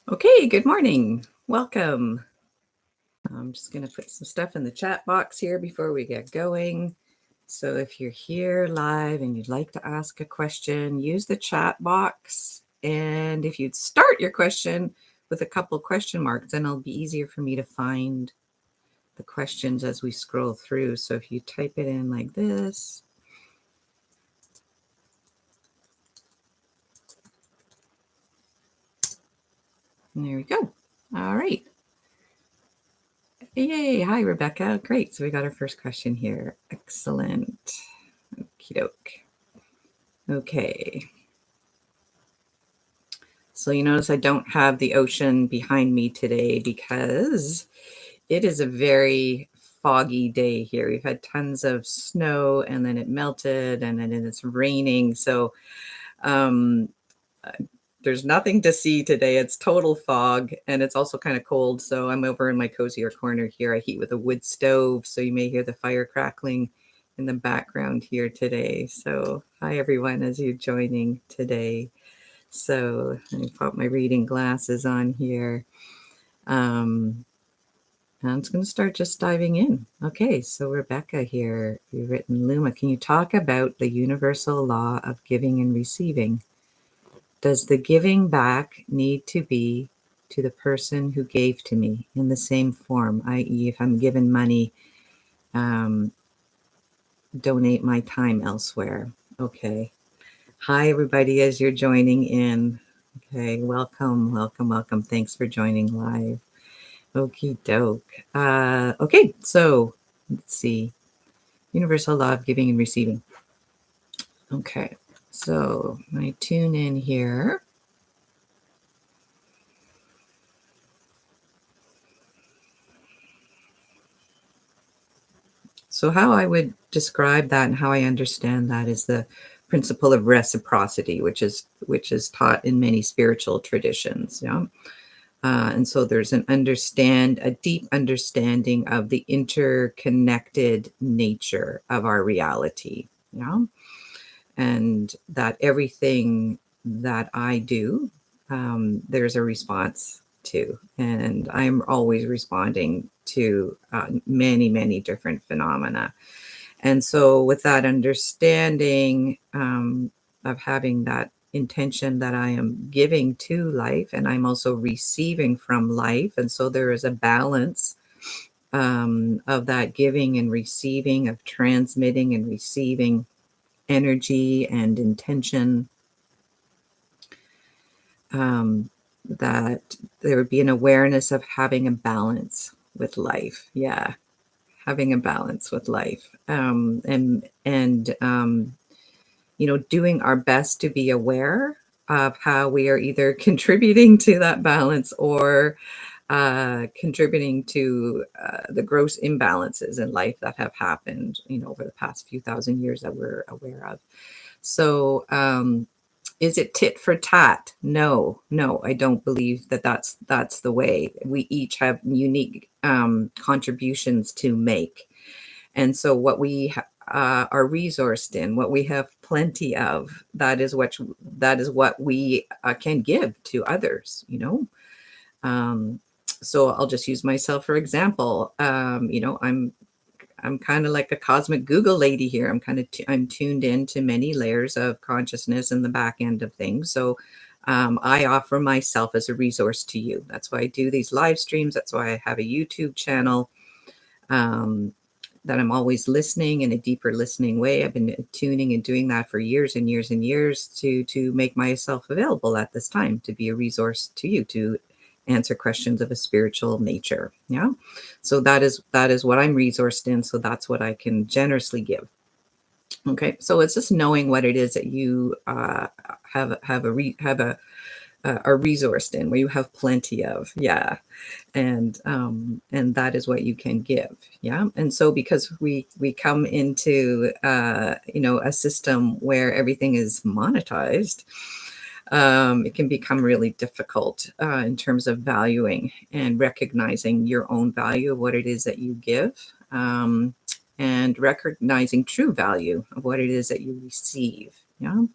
Okay, good morning. Welcome. I'm just going to put some stuff in the chat box here before we get going. So if you're here live and you'd like to ask a question, use the chat box. And if you'd start your question with a couple question marks, then it'll be easier for me to find the questions as we scroll through. So if you type it in like this. And there we go. All right. Yay. Hi, Rebecca. Great. So we got our first question here. Excellent. Okie doke. Okay. So you notice I don't have the ocean behind me today because it is a very foggy day here. We've had tons of snow and then it melted and then it's raining. So um, there's nothing to see today. It's total fog and it's also kind of cold. So I'm over in my cozier corner here. I heat with a wood stove. So you may hear the fire crackling in the background here today. So hi everyone as you're joining today. So let me put my reading glasses on here. And I'm just going to start just diving in. Okay, so Rebecca here, you've written, Luma, can you talk about the universal law of giving and receiving? Does the giving back need to be to the person who gave to me in the same form, i.e., if I'm given money, donate my time elsewhere? Okay. Hi, everybody, as you're joining in. Okay, welcome. Thanks for joining live. Okie doke. Okay, so let's see. Universal law of giving and receiving. Okay, so I tune in here. So how I would describe that and how I understand that is the principle of reciprocity, which is taught in many spiritual traditions. Yeah. And so there's a deep understanding of the interconnected nature of our reality. Yeah. And that everything that I do, there's a response to. And I'm always responding to many different phenomena. And so, with that understanding of having that intention that I am giving to life and I'm also receiving from life. And so, there is a balance of that giving and receiving, of transmitting and receiving energy and intention. That there would be an awareness of having a balance with life. Yeah, having a balance with life, doing our best to be aware of how we are either contributing to that balance or contributing to the gross imbalances in life that have happened, over the past few thousand years that we're aware of. So, is it tit for tat? No, I don't believe that that's the way. We each have unique contributions to make. And so what we are resourced in, what we have plenty of, that is what we can give to others, So I'll just use myself for example. I'm kind of like a cosmic Google lady here. I'm tuned into many layers of consciousness in the back end of things. So I offer myself as a resource to you. That's why I do these live streams. That's why I have a YouTube channel, that I'm always listening in a deeper listening way. I've been tuning and doing that for years and years and years to make myself available at this time, to be a resource to you, to answer questions of a spiritual nature. Yeah. So that is what I'm resourced in. So that's what I can generously give. Okay. So it's just knowing what it is that you are resourced in, where you have plenty of. Yeah. And that is what you can give. Yeah. And so because we come into a system where everything is monetized, it can become really difficult in terms of valuing and recognizing your own value of what it is that you give, and recognizing true value of what it is that you receive. Yeah.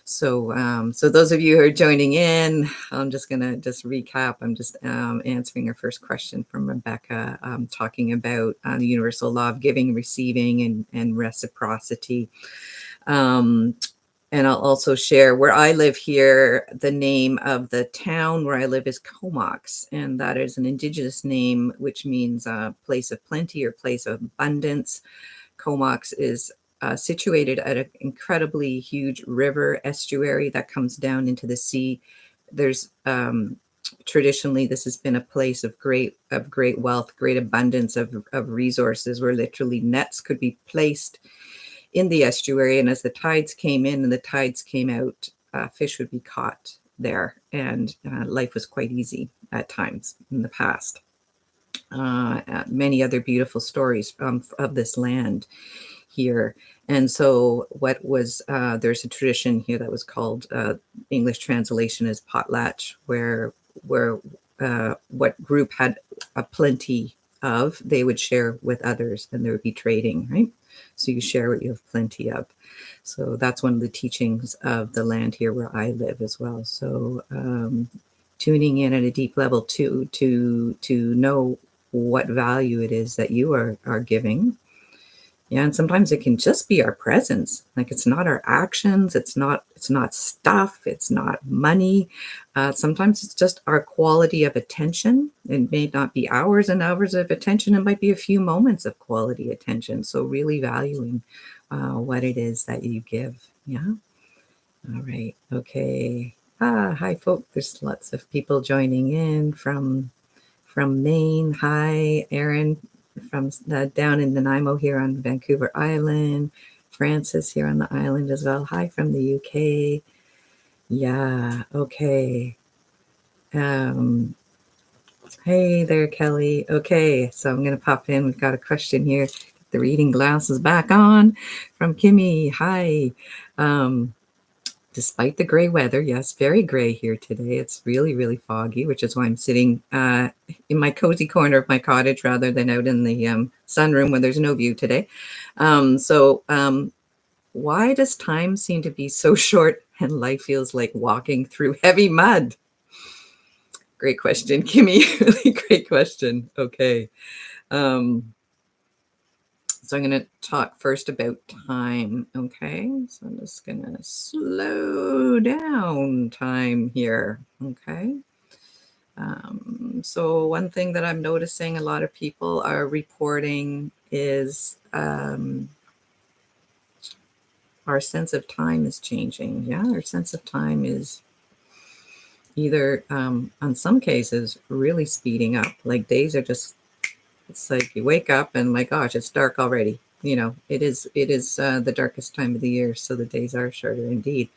So those of you who are joining in, I'm just going to just recap. I'm just answering our first question from Rebecca, talking about the universal law of giving, receiving, and reciprocity. And I'll also share where I live here. The name of the town where I live is Comox, and that is an indigenous name, which means place of plenty or place of abundance. Comox is situated at an incredibly huge river estuary that comes down into the sea. There's traditionally, this has been a place of great wealth, great abundance of resources, where literally nets could be placed in the estuary, and as the tides came in and the tides came out, fish would be caught there, and life was quite easy at times in the past. Many other beautiful stories of this land here. And so what was, there's a tradition here that was called, English translation is potlatch, where what group had a plenty of, they would share with others, and there would be trading, right? So you share what you have plenty of. So that's one of the teachings of the land here where I live as well. So tuning in at a deep level to know what value it is that you are giving. Yeah, and sometimes it can just be our presence. Like, it's not our actions, it's not stuff, it's not money. Sometimes it's just our quality of attention. It may not be hours and hours of attention. It might be a few moments of quality attention. So really valuing what it is that you give. Yeah. All right. Okay. Hi, folks. There's lots of people joining in from Maine. Hi, Erin, from down in Nanaimo here on Vancouver Island. Francis here on the island as well. Hi from the UK. Yeah, okay. Hey there, Kelly. Okay, so I'm going to pop in. We've got a question here. The reading glasses back on from Kimmy. Hi. Despite the gray weather, yes, very gray here today. It's really, really foggy, which is why I'm sitting in my cozy corner of my cottage rather than out in the sunroom where there's no view today. Why does time seem to be so short and life feels like walking through heavy mud? Great question, Kimmy. Really great question. Okay. So I'm going to talk first about time. Okay. So I'm just going to slow down time here. Okay. So one thing that I'm noticing a lot of people are reporting is our sense of time is changing. Yeah. Our sense of time is either, on some cases, really speeding up. Like, days are just, it's like you wake up and my gosh, it's dark already. You know, it is the darkest time of the year, so the days are shorter indeed.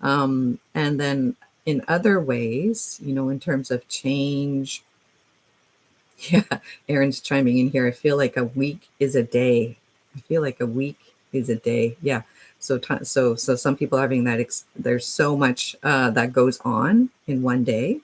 And then in other ways, you know, in terms of change, yeah, Aaron's chiming in here. I feel like a week is a day. I feel like a week is a day. Yeah. So some people are having that. There's so much that goes on in one day.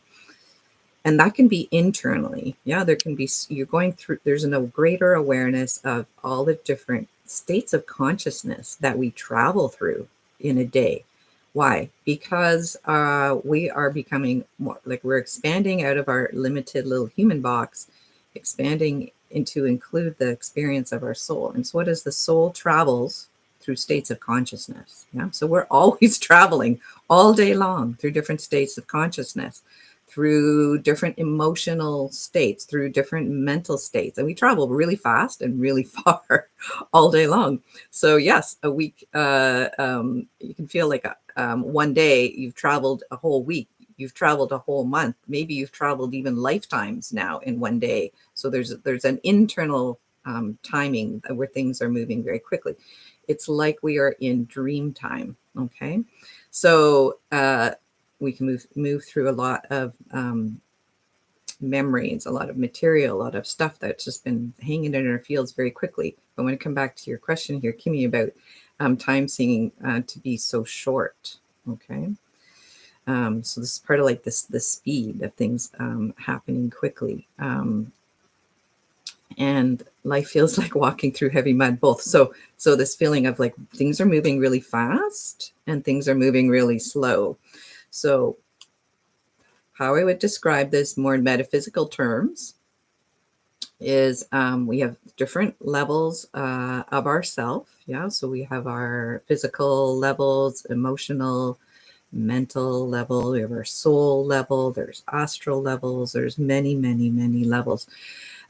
And that can be internally. Yeah, there can be, you're going through, there's a greater awareness of all the different states of consciousness that we travel through in a day. Why? Because we are becoming more, like, we're expanding out of our limited little human box, expanding into include the experience of our soul. And so what is the soul travels through states of consciousness. Yeah. So we're always traveling all day long through different states of consciousness, through different emotional states, through different mental states. And we travel really fast and really far all day long. So yes, a week, you can feel like one day you've traveled a whole week. You've traveled a whole month. Maybe you've traveled even lifetimes now in one day. So there's an internal timing where things are moving very quickly. It's like we are in dream time. Okay. So we can move through a lot of memories, a lot of material, a lot of stuff that's just been hanging in our fields very quickly. But when I come back to your question here, Kimmy, about time seeming to be so short. Okay. So this is part of like the speed of things happening quickly. And life feels like walking through heavy mud, both. So this feeling of like things are moving really fast and things are moving really slow. So how I would describe this more in metaphysical terms is we have different levels of ourself. Yeah. So we have our physical levels, emotional, mental level, we have our soul level, there's astral levels, there's many, many, many levels.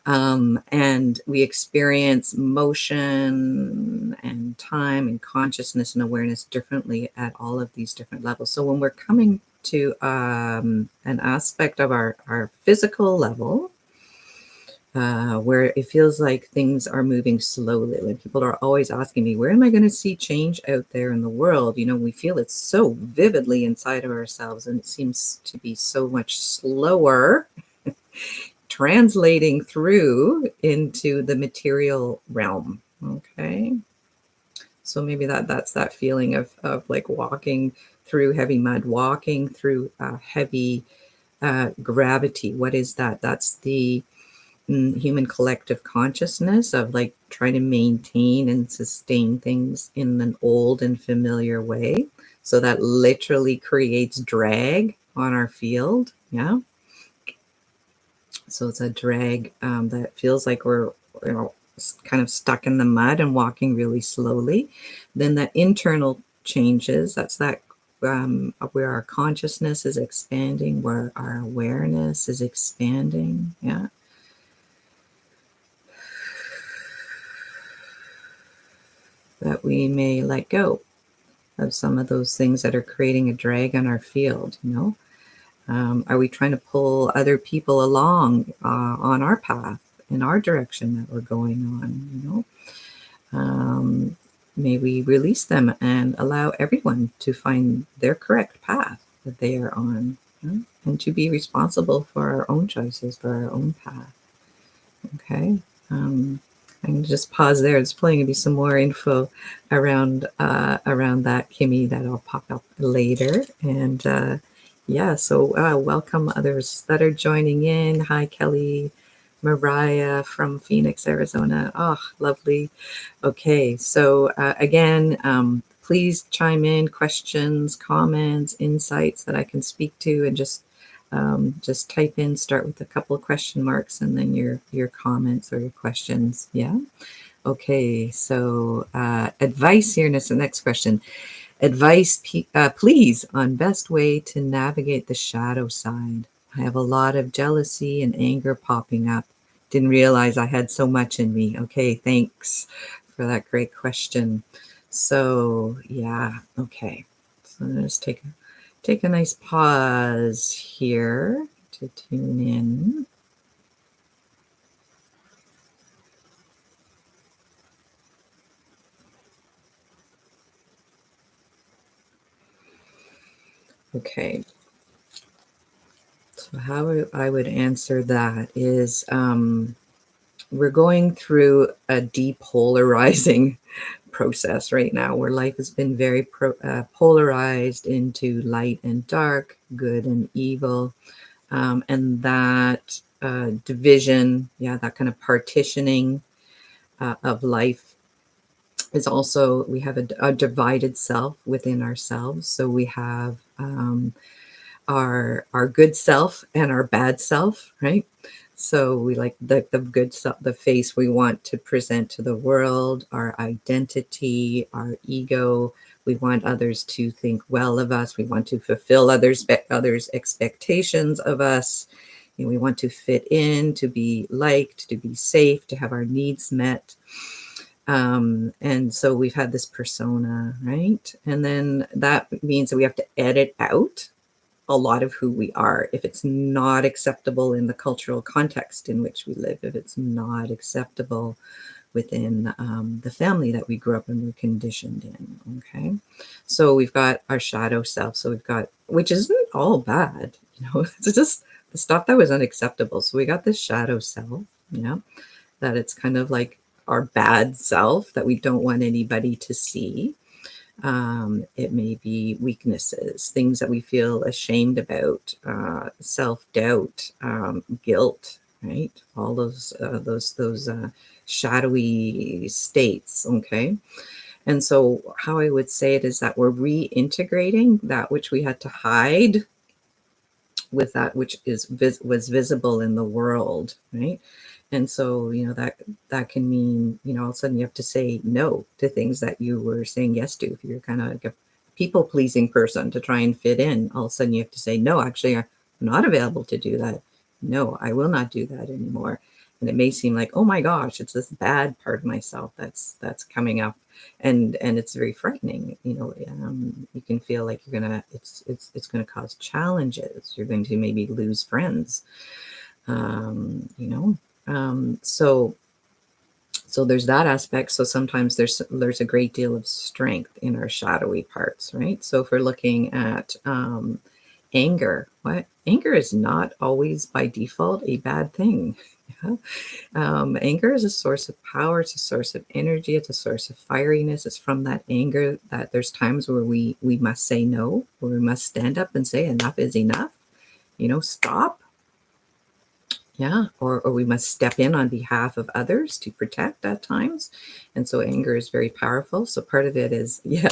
And we experience motion and time and consciousness and awareness differently at all of these different levels. So when we're coming to an aspect of our physical level, where it feels like things are moving slowly. Like people are always asking me, where am I going to see change out there in the world? You know, we feel it so vividly inside of ourselves, and it seems to be so much slower translating through into the material realm. Okay. So maybe that's that feeling of like walking through heavy mud, walking through heavy gravity. What is that? That's the human collective consciousness of like trying to maintain and sustain things in an old and familiar way. So that literally creates drag on our field. Yeah. So it's a drag that feels like we're, you know, kind of stuck in the mud and walking really slowly. Then that internal changes. That's that where our consciousness is expanding, where our awareness is expanding. Yeah. That we may let go of some of those things that are creating a drag on our field, you know? Are we trying to pull other people along on our path, in our direction that we're going on, you know? May we release them and allow everyone to find their correct path that they are on, you know? And to be responsible for our own choices, for our own path. Okay. I can just pause there. There's probably going to be some more info around that, Kimmy, that'll pop up later. And yeah, so welcome others that are joining in. Hi, Kelly, Mariah from Phoenix, Arizona. Oh, lovely. Okay, so again, please chime in questions, comments, insights that I can speak to, and just type in, start with a couple of question marks, and then your comments or your questions. Yeah. Okay. So advice here. And it's the next question. Advice, please, on best way to navigate the shadow side. I have a lot of jealousy and anger popping up. Didn't realize I had so much in me. Okay, thanks for that great question. So yeah, okay. So let's take a nice pause here to tune in. Okay. So how I would answer that is we're going through a depolarizing process right now where life has been very polarized into light and dark, good and evil. And that division, yeah, that kind of partitioning of life is also, we have a divided self within ourselves. So we have our good self and our bad self, right? So we like the good self, the face we want to present to the world, our identity, our ego. We want others to think well of us. We want to fulfill others' expectations of us. You know, we want to fit in, to be liked, to be safe, to have our needs met. And so we've had this persona, right? And then that means that we have to edit out a lot of who we are if it's not acceptable in the cultural context in which we live, if it's not acceptable within the family that we grew up and were conditioned in. Okay, so we've got our shadow self. So we've got, which isn't all bad, you know, it's just the stuff that was unacceptable. So we got this shadow self, yeah, that it's kind of like our bad self that we don't want anybody to see. It may be weaknesses, things that we feel ashamed about, self doubt, guilt, right? All those shadowy states, okay? And so how I would say it is that we're reintegrating that which we had to hide with that which was visible in the world, right? And so, that can mean, all of a sudden you have to say no to things that you were saying yes to. If you're kind of like a people pleasing person to try and fit in, all of a sudden you have to say no, actually I'm not available to do that. No, I will not do that anymore. And it may seem like, oh my gosh, it's this bad part of myself that's coming up, and it's very frightening. You can feel like it's gonna cause challenges. You're going to maybe lose friends. um, you know so there's that aspect. So sometimes there's a great deal of strength in our shadowy parts, right? So if we're looking at anger, what anger is not always by default a bad thing. Yeah. Anger is a source of power. It's a source of energy. It's a source of fieriness. It's from that anger that there's times where we must say no, where we must stand up and say enough is enough. Stop. Yeah, or we must step in on behalf of others to protect at times. And so anger is very powerful. So part of it is, yeah,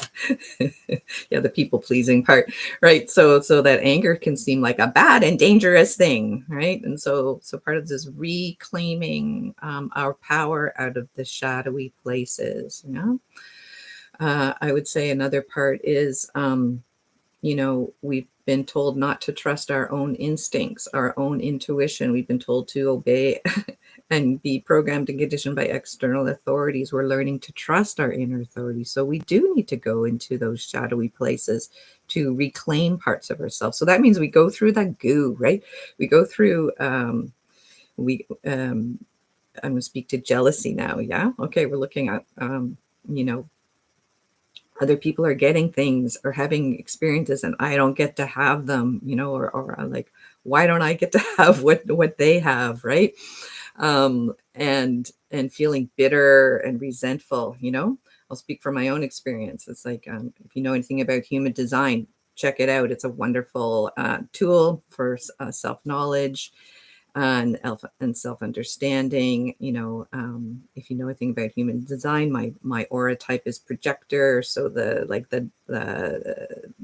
yeah, the people pleasing part, right? So that anger can seem like a bad and dangerous thing, right? And so part of this reclaiming our power out of the shadowy places. Yeah. I would say another part is, we've been told not to trust our own instincts, our own intuition. We've been told to obey and be programmed and conditioned by external authorities. We're learning to trust our inner authority. So we do need to go into those shadowy places to reclaim parts of ourselves. So that means we go through that goo, right? We go through, I'm going to speak to jealousy now. Yeah. Okay. We're looking at, you know, other people are getting things or having experiences and I don't get to have them, or like, why don't I get to have what they have, right? And feeling bitter and resentful. I'll speak from my own experience. It's like, if you know anything about human design, check it out. It's a wonderful tool for self-knowledge and self-understanding. If you know anything about human design, my aura type is projector. So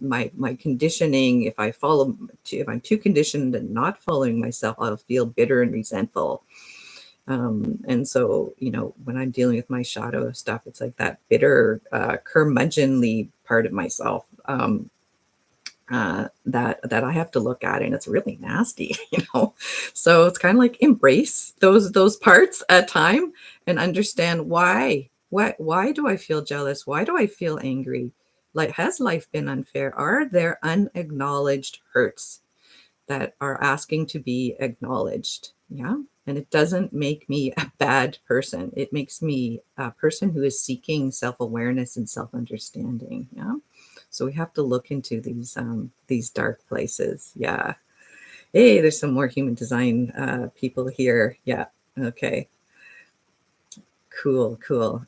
my conditioning, if I'm too conditioned and not following myself, I'll feel bitter and resentful. And so, when I'm dealing with my shadow stuff, it's like that bitter, curmudgeonly part of myself. That I have to look at, and it's really nasty. So it's kind of like embrace those parts at time and understand why. Why do I feel jealous? Why do I feel angry? Like, has life been unfair? Are there unacknowledged hurts that are asking to be acknowledged? Yeah. And it doesn't make me a bad person. It makes me a person who is seeking self-awareness and self-understanding. Yeah. So we have to look into these dark places. Yeah. Hey, there's some more human design people here. Yeah. Okay. Cool.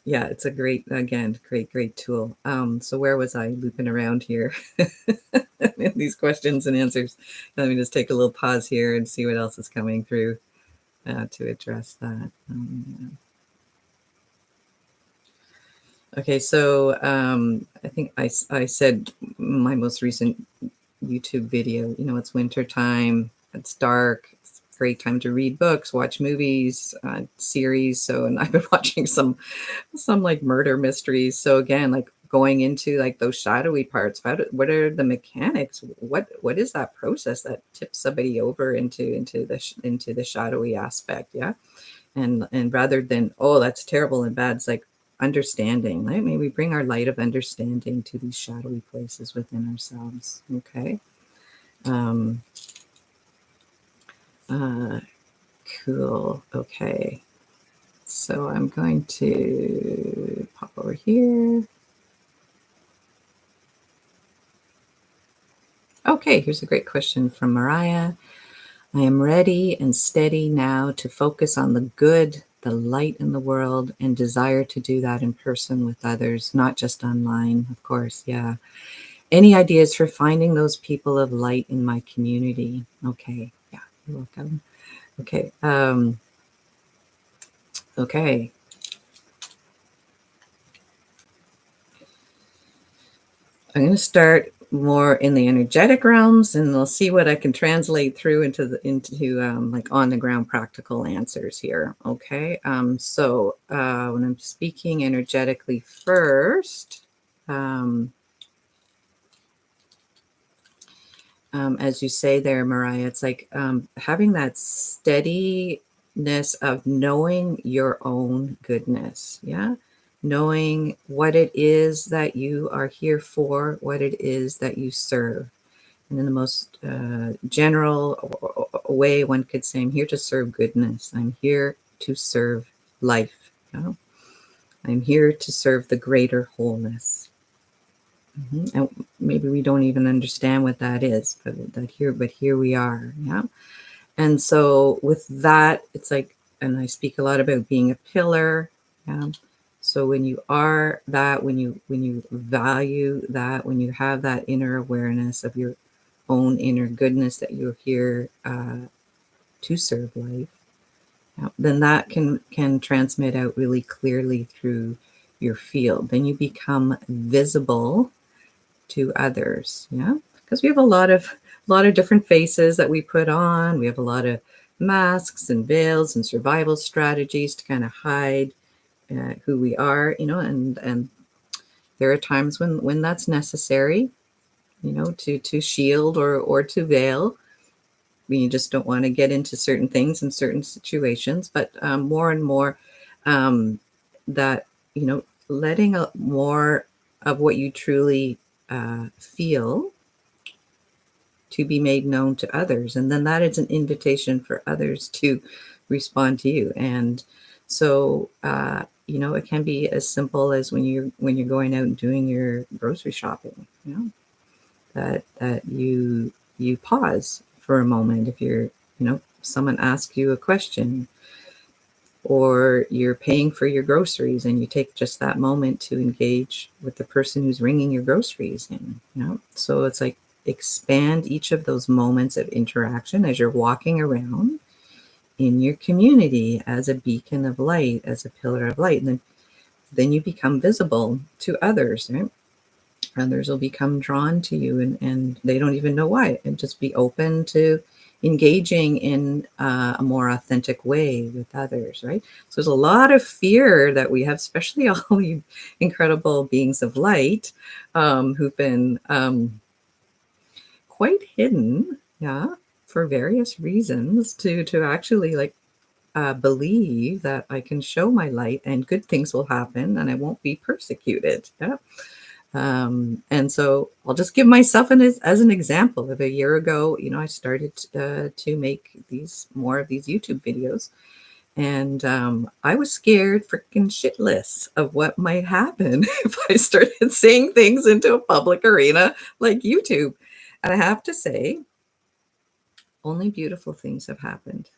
Yeah, it's a great tool. So where was I looping around here? These questions and answers. Let me just take a little pause here and see what else is coming through to address that. Okay, so I think I said my most recent YouTube video, it's winter time, it's dark, it's a great time to read books, watch movies, series. So, and I've been watching some like murder mysteries. So again, like going into like those shadowy parts, what are the mechanics? What is that process that tips somebody over into the shadowy aspect? Yeah. And rather than, oh, that's terrible and bad, it's like understanding, right? Maybe bring our light of understanding to these shadowy places within ourselves. Okay. um uh cool. Okay, so I'm going to pop over here. Okay, here's a great question from Mariah. I am ready and steady now to focus on the good, the light in the world, and desire to do that in person with others, not just online, of course. Yeah. Any ideas for finding those people of light in my community? Okay. Yeah, you're welcome. Okay. Okay. I'm going to start more in the energetic realms, and we'll see what I can translate through into like on the ground practical answers here. Okay. When I'm speaking energetically first, um, as you say there, Mariah, it's like having that steadiness of knowing your own goodness. Yeah. Knowing what it is that you are here for, what it is that you serve. And in the most general way, one could say, I'm here to serve goodness. I'm here to serve life. You know? I'm here to serve the greater wholeness. And maybe we don't even understand what that is, but here we are. Yeah. And so with that, it's like, and I speak a lot about being a pillar. Yeah. So when you are that, when you value that, when you have that inner awareness of your own inner goodness that you're here to serve life, yeah, then that can transmit out really clearly through your field. Then you become visible to others. Yeah, because we have a lot of different faces that we put on. We have a lot of masks and veils and survival strategies to kind of hide who we are. And there are times when that's necessary. To shield or to veil. You just don't want to get into certain things in certain situations. But more and more, that letting more of what you truly feel to be made known to others, and then that is an invitation for others to respond to you. And so it can be as simple as when you're going out and doing your grocery shopping, that you pause for a moment. If someone asks you a question, or you're paying for your groceries, and you take just that moment to engage with the person who's ringing your groceries in. So it's like, expand each of those moments of interaction as you're walking around in your community as a beacon of light, as a pillar of light. And then you become visible to others, right? Others will become drawn to you, and they don't even know why, and just be open to engaging in a more authentic way with others, right? So there's a lot of fear that we have, especially all you incredible beings of light, who've been quite hidden, yeah, for various reasons, to actually like believe that I can show my light and good things will happen and I won't be persecuted. Yeah. And so I'll just give myself as an example of a year ago. I started to make more of these YouTube videos, and I was scared freaking shitless of what might happen if I started saying things into a public arena like YouTube. And I have to say, only beautiful things have happened.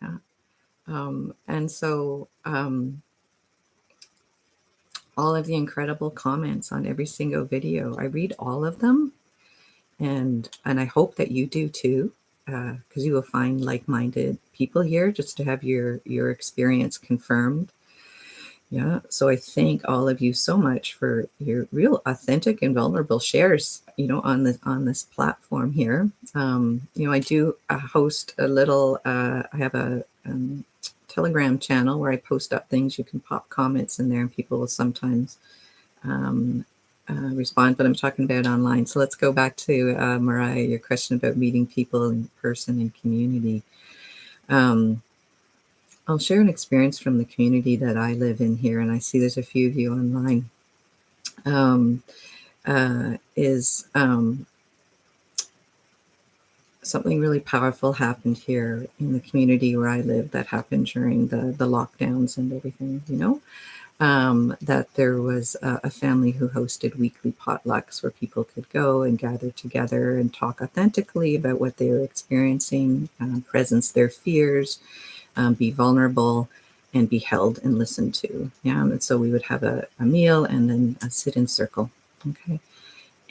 Yeah. And so all of the incredible comments on every single video, I read all of them. And I hope that you do too, because you will find like-minded people here just to have your experience confirmed. Yeah. So I thank all of you so much for your real authentic and vulnerable shares, on this platform here. I do host a little, I have a Telegram channel where I post up things. You can pop comments in there, and people will sometimes um, respond, but I'm talking about online. So let's go back to Mariah, your question about meeting people in person and community. I'll share an experience from the community that I live in here, and I see there's a few of you online. Is something really powerful happened here in the community where I live, that happened during the lockdowns and everything, that there was a family who hosted weekly potlucks where people could go and gather together and talk authentically about what they were experiencing, presence their fears, be vulnerable, and be held and listened to. Yeah, and so we would have a meal and then sit in circle. Okay.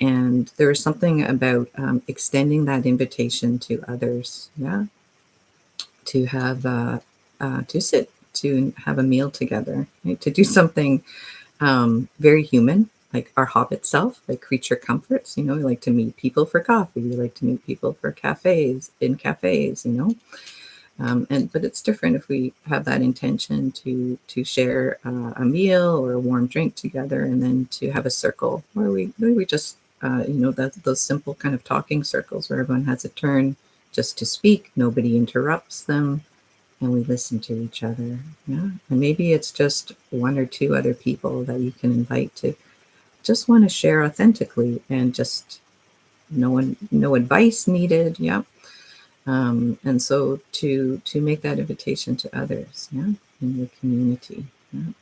And there was something about extending that invitation to others. Yeah. to have to sit to have a meal together, right? To do something very human, like our hobbit self, like creature comforts. You know, we like to meet people for coffee. We like to meet people for cafes. You know, and but it's different if we have that intention to share a meal or a warm drink together, and then to have a circle where we just those simple kind of talking circles where everyone has a turn just to speak. Nobody interrupts them, and we listen to each other. Yeah, and maybe it's just one or two other people that you can invite to just want to share authentically, and just no advice needed. Yeah, and so to make that invitation to others, yeah, in your community. Yeah.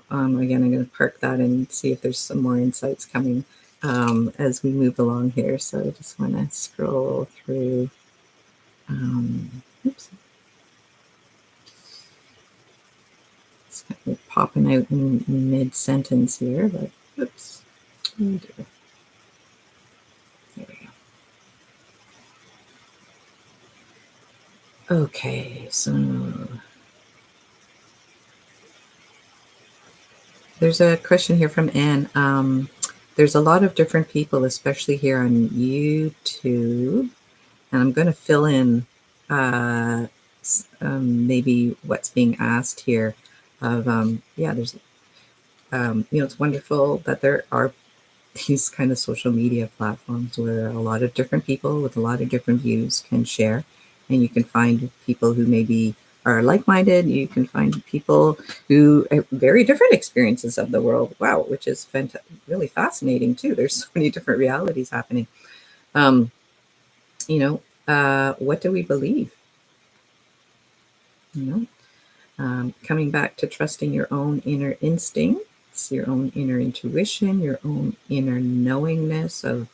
Again, I'm going to park that and see if there's some more insights coming as we move along here. So I just want to scroll through. Oops, it's kind of popping out in mid sentence here, but oops. Oh dear. There we go. Okay, so there's a question here from Anne. There's a lot of different people, especially here on YouTube, and I'm going to fill in maybe what's being asked here. Of yeah, there's it's wonderful that there are these kind of social media platforms where a lot of different people with a lot of different views can share, and you can find people who maybe are like-minded. You can find people who have very different experiences of the world. Wow, which is really fascinating too. There's so many different realities happening. Um, what do we believe? You know, coming back to trusting your own inner instincts, your own inner intuition, your own inner knowingness of,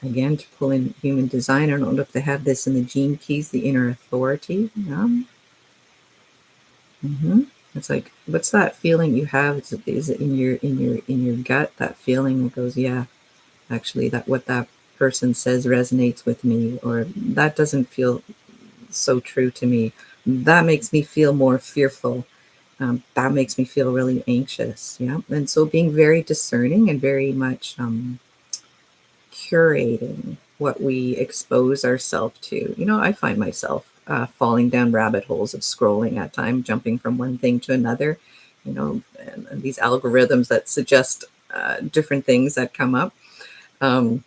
again, to pull in human design. I don't know if they have this in the gene keys, the inner authority. Mm-hmm. It's like, what's that feeling you have? Is it in your gut? That feeling that goes, yeah, actually, that what that person says resonates with me, or that doesn't feel so true to me. That makes me feel more fearful. That makes me feel really anxious. Yeah. And so being very discerning and very much curating what we expose ourselves to. I find myself falling down rabbit holes of scrolling at time, jumping from one thing to another, and these algorithms that suggest different things that come up. Um,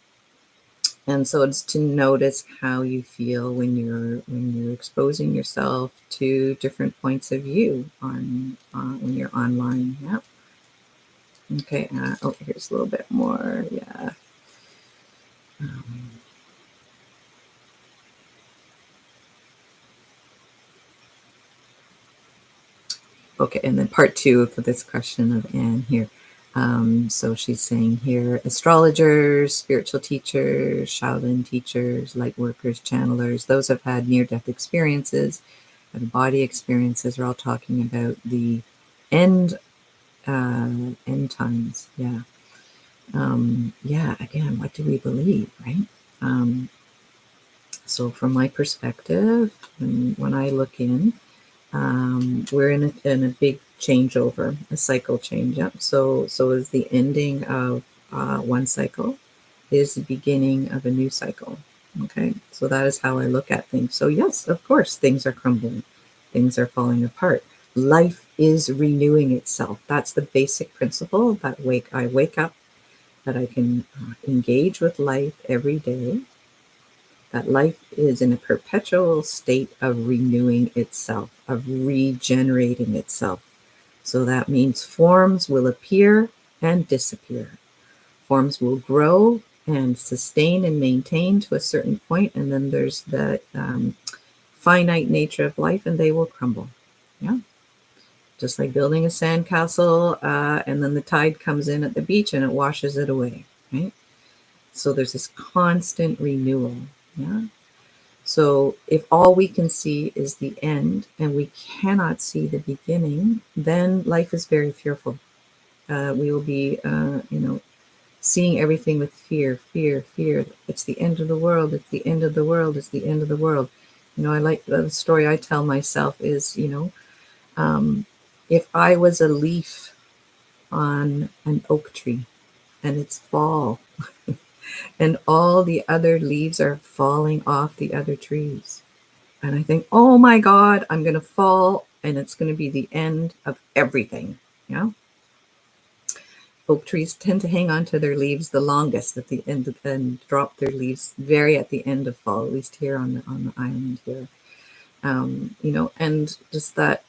and so it's to notice how you feel when you're exposing yourself to different points of view when you're online. Yeah. Okay. Here's a little bit more. Yeah. Um, okay. And then part two for this question of Anne here. So she's saying here, astrologers, spiritual teachers, Shaolin teachers, light workers, channelers, those have had near-death experiences, and body experiences are all talking about the end end times. Yeah. Yeah, again, what do we believe, right? um, so from my perspective, when I look in, we're in a big changeover, a cycle change. Yep. So is the ending of one cycle is the beginning of a new cycle. Okay, so that is how I look at things. So yes, of course, things are crumbling, things are falling apart. Life is renewing itself. That's the basic principle that I wake up, that I can engage with life every day, that life is in a perpetual state of renewing itself, of regenerating itself. So that means forms will appear and disappear. Forms will grow and sustain and maintain to a certain point, and then there's the finite nature of life, and they will crumble. Yeah, just like building a sandcastle, and then the tide comes in at the beach and it washes it away. Right. So there's this constant renewal. Yeah. So if all we can see is the end and we cannot see the beginning, then life is very fearful. We will be, seeing everything with fear, fear, fear. It's the end of the world. It's the end of the world. It's the end of the world. I like the story I tell myself is, if I was a leaf on an oak tree and it's fall and all the other leaves are falling off the other trees, and I think, oh my God, I'm going to fall and it's going to be the end of everything. Yeah. Oak trees tend to hang on to their leaves the longest at the end and drop their leaves very at the end of fall, at least here on the island here. And just that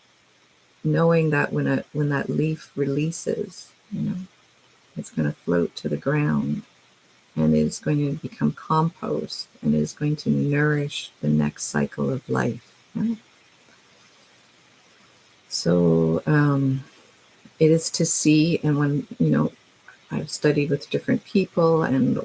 knowing that when that leaf releases, it's going to float to the ground and is going to become compost and is going to nourish the next cycle of life. Right? So it is to see, and when I've studied with different people, and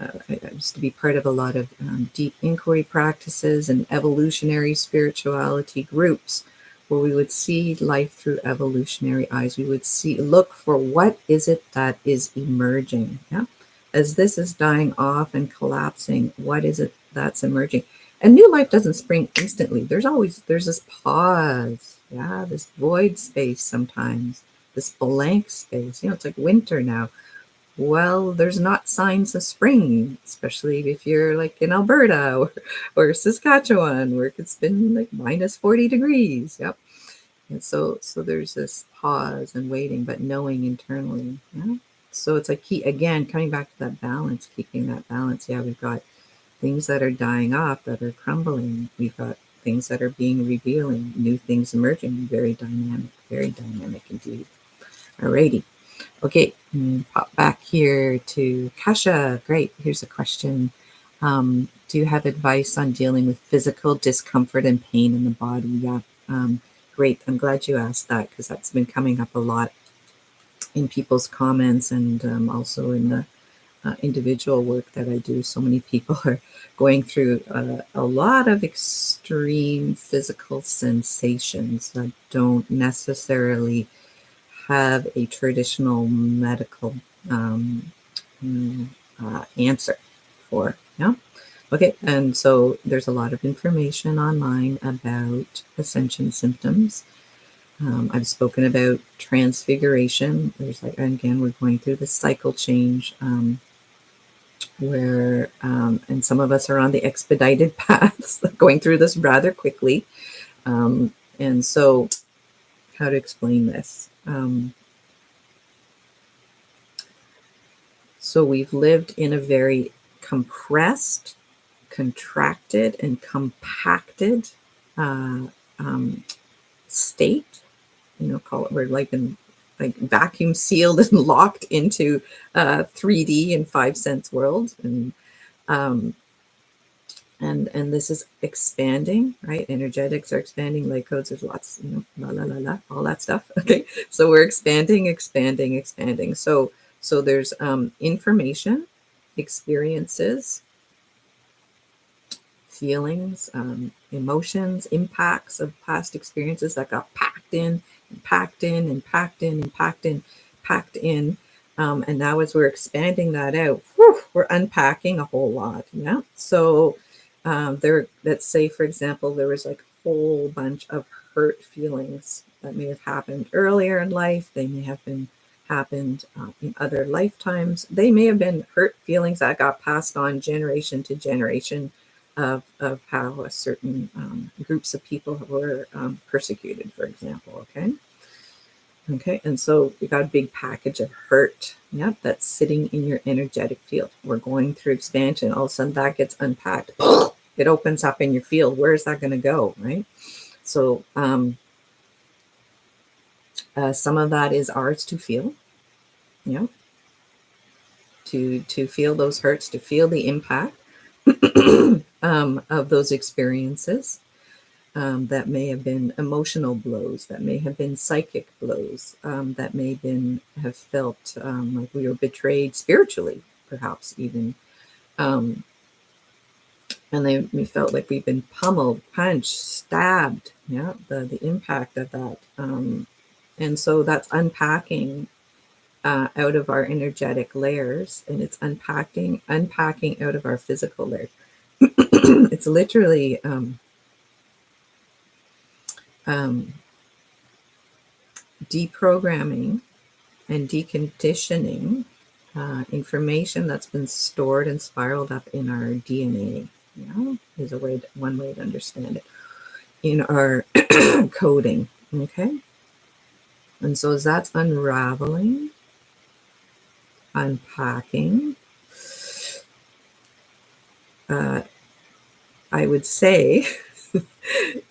I used to be part of a lot of deep inquiry practices and evolutionary spirituality groups where we would see life through evolutionary eyes. We would look for what is it that is emerging. Yeah. As this is dying off and collapsing, what is it that's emerging? And new life doesn't spring instantly. There's this pause, yeah, this void space sometimes, this blank space. It's like winter now. Well, there's not signs of spring, especially if you're like in Alberta or Saskatchewan, where it's been like minus 40 degrees. Yep. And so there's this pause and waiting, but knowing internally. Yeah. So it's like again, coming back to that balance, keeping that balance. Yeah, we've got things that are dying off, that are crumbling. We've got things that are being revealing, new things emerging, very dynamic indeed. Alrighty. Okay, pop back here to Kasha. Great. Here's a question. Do you have advice on dealing with physical discomfort and pain in the body? Yeah. Great. I'm glad you asked that because that's been coming up a lot in people's comments and also in the individual work that I do. So many people are going through a lot of extreme physical sensations that don't necessarily have a traditional medical answer for. Yeah. Okay. And so there's a lot of information online about ascension symptoms. I've spoken about transfiguration. There's again, we're going through the cycle change where, and some of us are on the expedited paths, going through this rather quickly. And so, how to explain this? So we've lived in a very compressed, contracted, and compacted uh, um, state. Call it, we're like vacuum sealed and locked into 3D and 5 sense world, um, and this is expanding, right? Energetics are expanding, light codes. There's lots, la la la la, all that stuff. Okay, so we're expanding, expanding, expanding. So there's information, experiences, feelings, emotions, impacts of past experiences that got packed in, and packed in, and packed in, and packed in, packed in. And now as we're expanding that out, we're unpacking a whole lot. Yeah. So let's say, for example, there was like a whole bunch of hurt feelings that may have happened earlier in life. They may have happened in other lifetimes. They may have been hurt feelings that got passed on generation to generation of how a certain groups of people were persecuted, for example. Okay, and so you got a big package of hurt, yeah, that's sitting in your energetic field. We're going through expansion. All of a sudden, that gets unpacked. It opens up in your field. Where is that going to go, right? So some of that is ours to feel, yeah, to feel those hurts, to feel the impact of those experiences. That may have been emotional blows, that may have been psychic blows, that may have felt like we were betrayed spiritually, perhaps even. And we felt like we've been pummeled, punched, stabbed. Yeah, the impact of that. And so that's unpacking out of our energetic layers, and it's unpacking out of our physical layers. it's literally deprogramming and deconditioning information that's been stored and spiraled up in our DNA. Is one way to understand it, in our coding. Okay, and so as that's unraveling, unpacking, I would say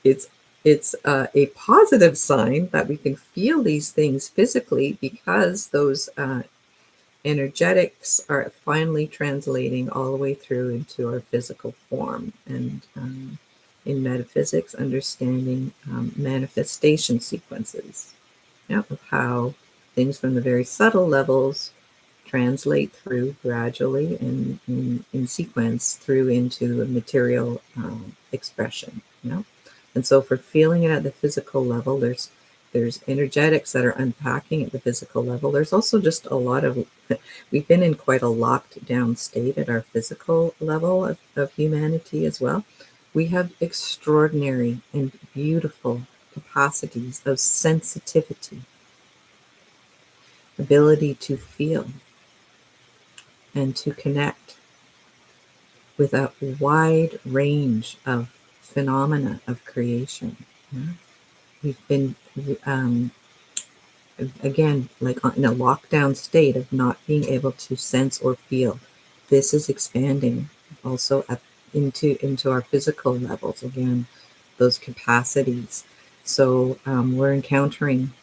it's a positive sign that we can feel these things physically, because those energetics are finally translating all the way through into our physical form. And in metaphysics, understanding manifestation sequences, of how things from the very subtle levels translate through gradually and in sequence through into a material expression. And so for feeling it at the physical level, there's energetics that are unpacking at the physical level. There's also just a lot of, we've been in quite a locked down state at our physical level of humanity as well. We have extraordinary and beautiful capacities of sensitivity, ability to feel and to connect with a wide range of phenomena of creation. We've been, again, like in a lockdown state of not being able to sense or feel. This is expanding also into our physical levels, again, those capacities. So we're encountering,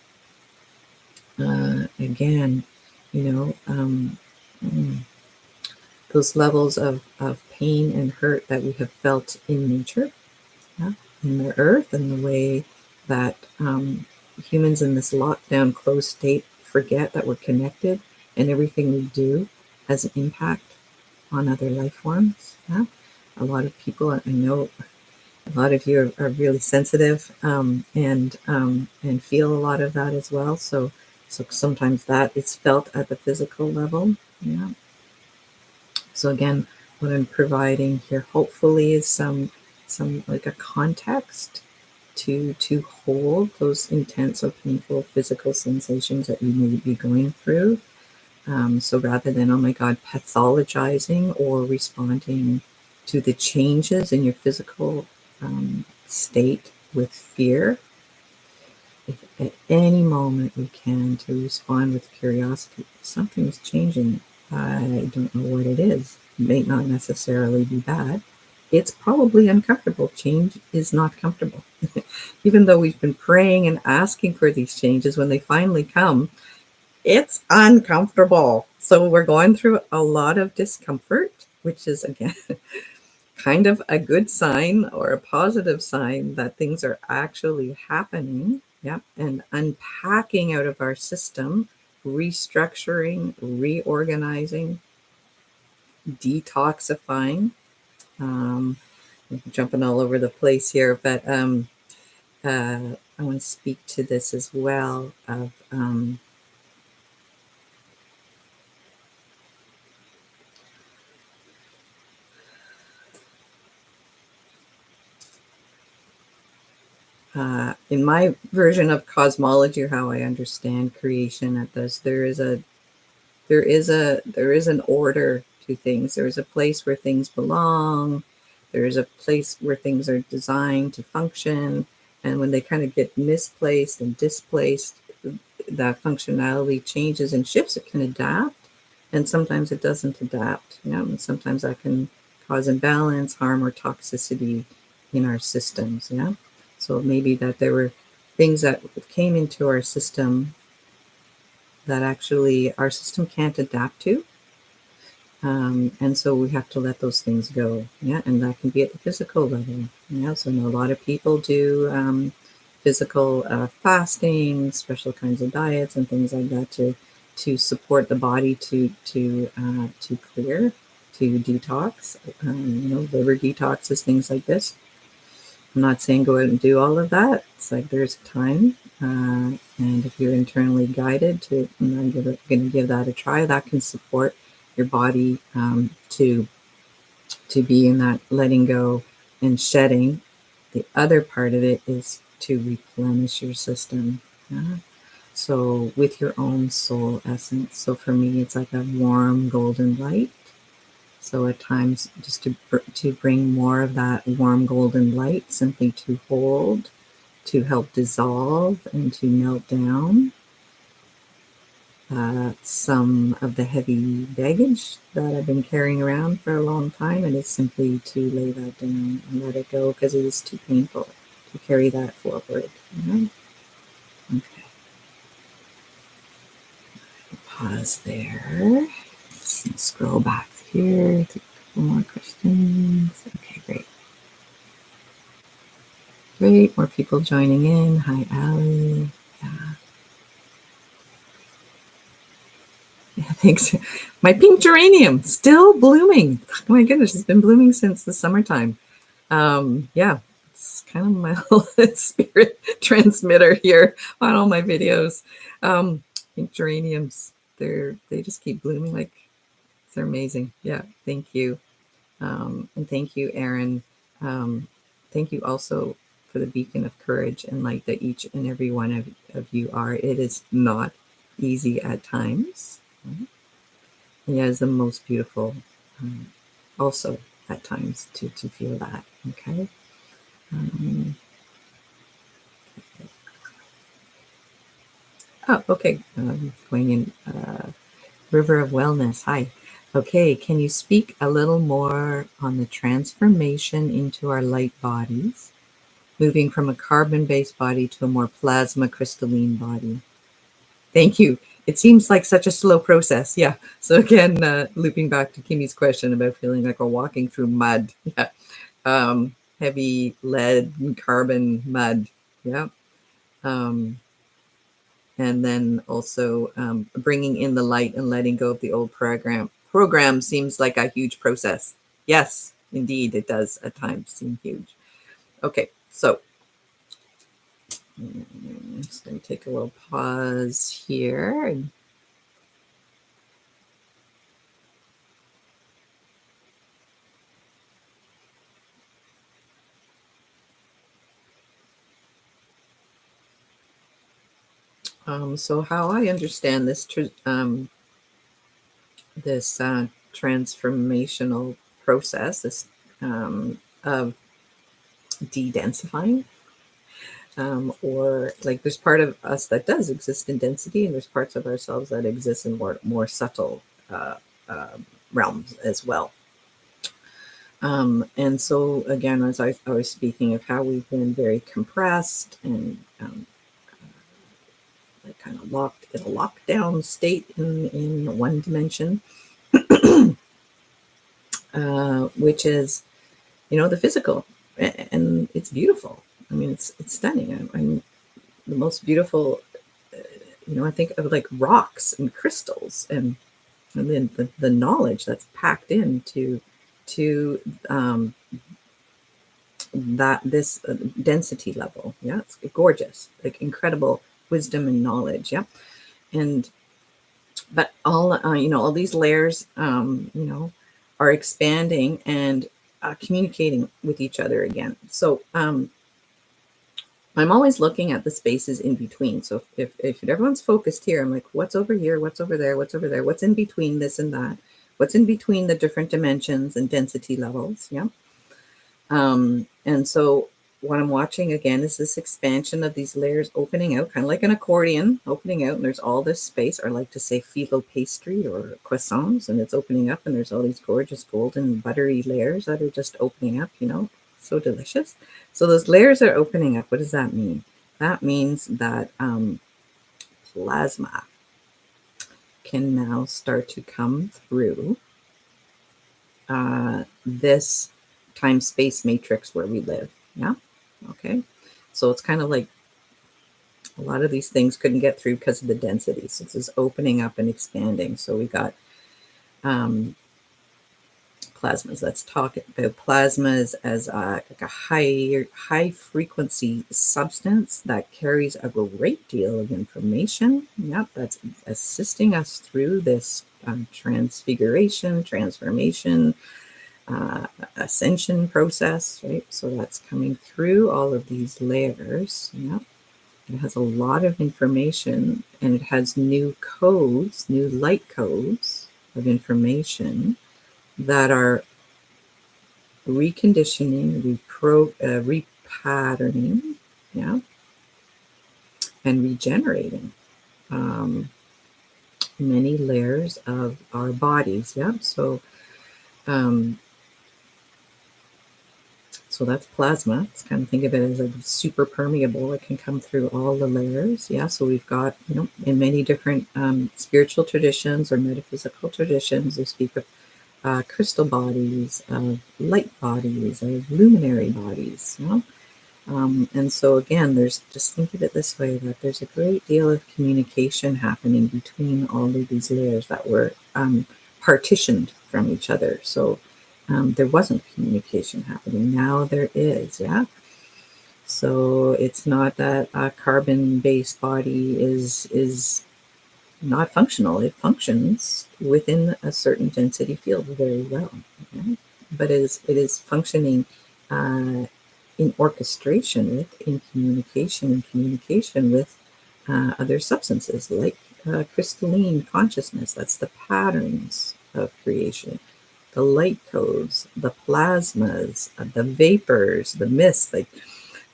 again, those levels of pain and hurt that we have felt in nature, in the earth, and the way that humans in this lockdown, closed state forget that we're connected, and everything we do has an impact on other life forms. A lot of people, I know a lot of you are really sensitive, and feel a lot of that as well. So sometimes that is felt at the physical level. So again, what I'm providing here hopefully is some like a context to hold those intense or painful physical sensations that you may be going through. So rather than, oh my God, pathologizing or responding to the changes in your physical state with fear, if at any moment we can, to respond with curiosity. Something's changing. I don't know what it is. It may not necessarily be bad. It's probably uncomfortable. Change is not comfortable. Even though we've been praying and asking for these changes, when they finally come, it's uncomfortable. So we're going through a lot of discomfort, which is, again, kind of a good sign or a positive sign that things are actually happening. And unpacking out of our system, restructuring, reorganizing, detoxifying. I'm jumping all over the place here, but I want to speak to this as well of in my version of cosmology, or how I understand creation, at this, there is an order to things. There is a place where things belong. There is a place where things are designed to function, and when they kind of get misplaced and displaced, that functionality changes and shifts. It can adapt, and sometimes it doesn't adapt. And sometimes that can cause imbalance, harm, or toxicity in our systems. So maybe that there were things that came into our system that actually our system can't adapt to. And so we have to let those things go. And that can be at the physical level. So I know a lot of people do physical fasting, special kinds of diets and things like that to support the body to clear, to detox, liver detoxes, things like this. I'm not saying go out and do all of that. It's like there's time. And if you're internally guided to, I'm going to give that a try. That can support your body to be in that letting go and shedding. The other part of it is to replenish your system. Yeah? So with your own soul essence. So for me, it's like a warm golden light. So at times, just to bring more of that warm golden light, simply to hold, to help dissolve and to melt down some of the heavy baggage that I've been carrying around for a long time, and it's simply to lay that down and let it go because it is too painful to carry that forward. Okay, pause there. Let's scroll back here. Take a couple more questions. Okay, great. Great, more people joining in. Hi, Allie. Yeah. Yeah, thanks. My pink geranium still blooming. Oh my goodness, it's been blooming since the summertime. Yeah, it's kind of my spirit transmitter here on all my videos. Pink geraniums, they just keep blooming like they're amazing. Yeah, thank you. And thank you, Erin. Thank you also for the beacon of courage and light that each and every one of you are. It is not easy at times. Yeah, it's the most beautiful also at times to feel that. Okay. Um, oh, okay. Going in River of Wellness. Hi. Okay, can you speak a little more on the transformation into our light bodies, moving from a carbon-based body to a more plasma crystalline body? Thank you. It seems like such a slow process. Yeah. So again, looping back to Kimmy's question about feeling like we're walking through mud. Yeah. Heavy lead and carbon mud. Yeah. Um, and then also bringing in the light and letting go of the old program seems like a huge process. Yes, indeed, it does at times seem huge. Okay, so just going to take a little pause here. So how I understand this transformational process, this of de-densifying, or like there's part of us that does exist in density, and there's parts of ourselves that exist in more subtle uh, uh, realms as well. And so again, as I was speaking of how we've been very compressed and like kind of locked in a lockdown state in one dimension, which is, the physical, and it's beautiful. I mean, it's stunning. I'm the most beautiful. I think of like rocks and crystals, and then the knowledge that's packed into to that this density level. Yeah, it's gorgeous, like incredible wisdom and knowledge. Yeah, and but all these layers, are expanding and communicating with each other again. So I'm always looking at the spaces in between. So if everyone's focused here, I'm like, what's over here? What's over there? What's over there? What's in between this and that? What's in between the different dimensions and density levels? Yeah. And so what I'm watching again is this expansion of these layers opening out, kind of like an accordion opening out, and there's all this space, or I like to say phyllo pastry or croissants, and it's opening up, and there's all these gorgeous golden buttery layers that are just opening up, so delicious. So those layers are opening up. What does that mean? That means that plasma can now start to come through this time-space matrix where we live. Yeah. Okay. So it's kind of like a lot of these things couldn't get through because of the density. So this is opening up and expanding. So we got plasmas. Let's talk about plasmas as like a high frequency substance that carries a great deal of information. Yep, that's assisting us through this transfiguration, transformation, ascension process, right? So that's coming through all of these layers. Yeah. It has a lot of information, and it has new codes, new light codes of information that are reconditioning, repatterning, yeah, and regenerating many layers of our bodies. Yeah. Um, so that's plasma. Let's kind of think of it as like super permeable. It can come through all the layers. Yeah. So we've got, in many different spiritual traditions or metaphysical traditions, they speak of crystal bodies, of light bodies, of luminary bodies. And so again, there's, just think of it this way, that there's a great deal of communication happening between all of these layers that were partitioned from each other. So there wasn't communication happening. Now there is, yeah. So it's not that a carbon-based body is not functional. It functions within a certain density field very well, okay? But it is functioning uh, in orchestration with, in communication with other substances like crystalline consciousness. That's the patterns of creation, the light codes, the plasmas, the vapors, the mists. Like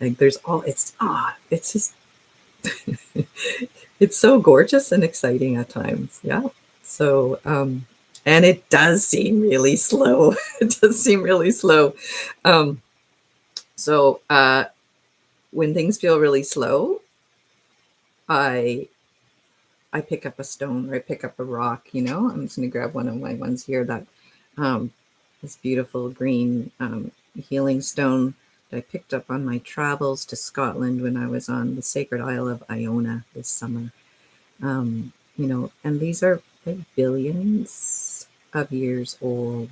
there's all, it's just it's so gorgeous and exciting at times. Yeah. So, and it does seem really slow. It does seem really slow. Um, so when things feel really slow, I I pick up a stone or I pick up a rock. I'm just going to grab one of my ones here, that um, this beautiful green healing stone that I picked up on my travels to Scotland when I was on the sacred Isle of Iona this summer. And these are like billions of years old.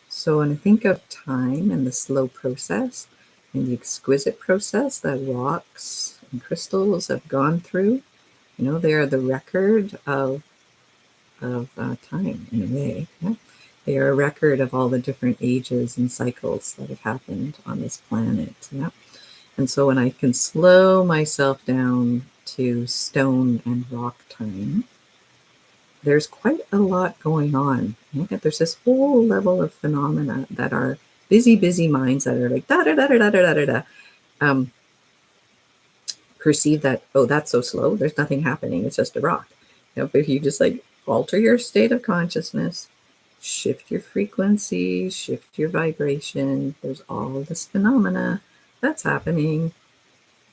So when I think of time and the slow process and the exquisite process that rocks and crystals have gone through, they are the record of time in a way. Yeah? They are a record of all the different ages and cycles that have happened on this planet. Yeah. And so when I can slow myself down to stone and rock time, there's quite a lot going on. Okay? There's this whole level of phenomena that are busy, busy minds that are like da da da da da da da da. Um, Perceive that, oh, that's so slow. There's nothing happening. It's just a rock. But if you just like alter your state of consciousness, shift your frequency, shift your vibration, there's all this phenomena that's happening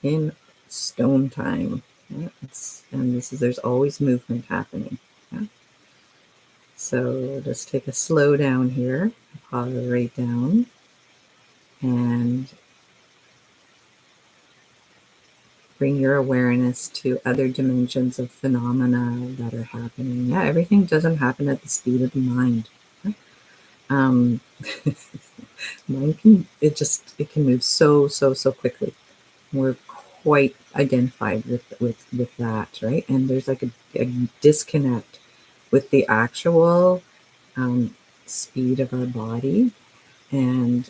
in stone time. Yeah, and there's always movement happening. Yeah. So just take a slow down here, pause right down, and bring your awareness to other dimensions of phenomena that are happening. Yeah, everything doesn't happen at the speed of the mind. Um, mind it can move so quickly. We're quite identified with that, right? And there's like a disconnect with the actual speed of our body and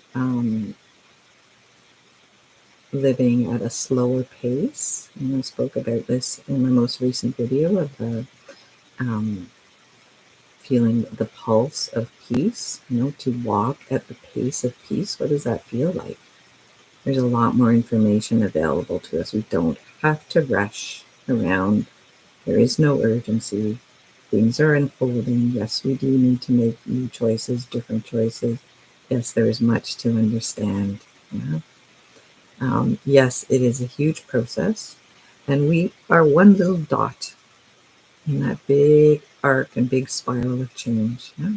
living at a slower pace. And I spoke about this in my most recent video of the um, feeling the pulse of peace, to walk at the pace of peace. What does that feel like? There's a lot more information available to us. We don't have to rush around. There is no urgency. Things are unfolding. Yes, we do need to make new choices, different choices. Yes, there is much to understand. Yeah. Yes, it is a huge process. And we are one little dot in that big arc and big spiral of change. Yeah?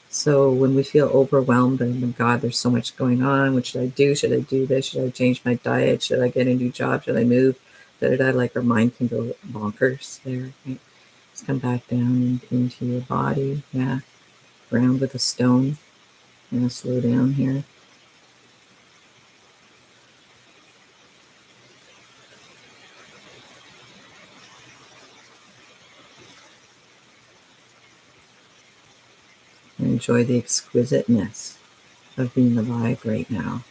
So when we feel overwhelmed and, oh my God, there's so much going on. What should I do? Should I do this? Should I change my diet? Should I get a new job? Should I move? Da, da, da, like our mind can go bonkers there. Right? Just come back down into your body. Yeah. Ground with a stone. Slow down here. and enjoy the exquisiteness of being alive right now,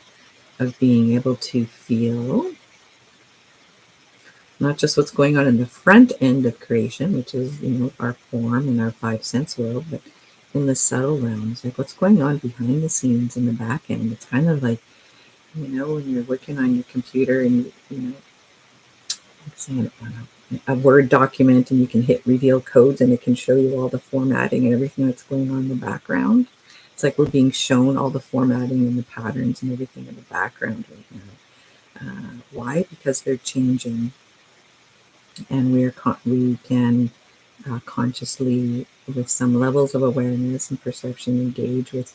of being able to feel not just what's going on in the front end of creation, which is, our form and our five sense world, but in the subtle realms, like what's going on behind the scenes in the back end. It's kind of like, when you're working on your computer and, saying a Word document and you can hit reveal codes and it can show you all the formatting and everything that's going on in the background. It's like we're being shown all the formatting and the patterns and everything in the background right now. Why? Because they're changing, and we can consciously, with some levels of awareness and perception, engage with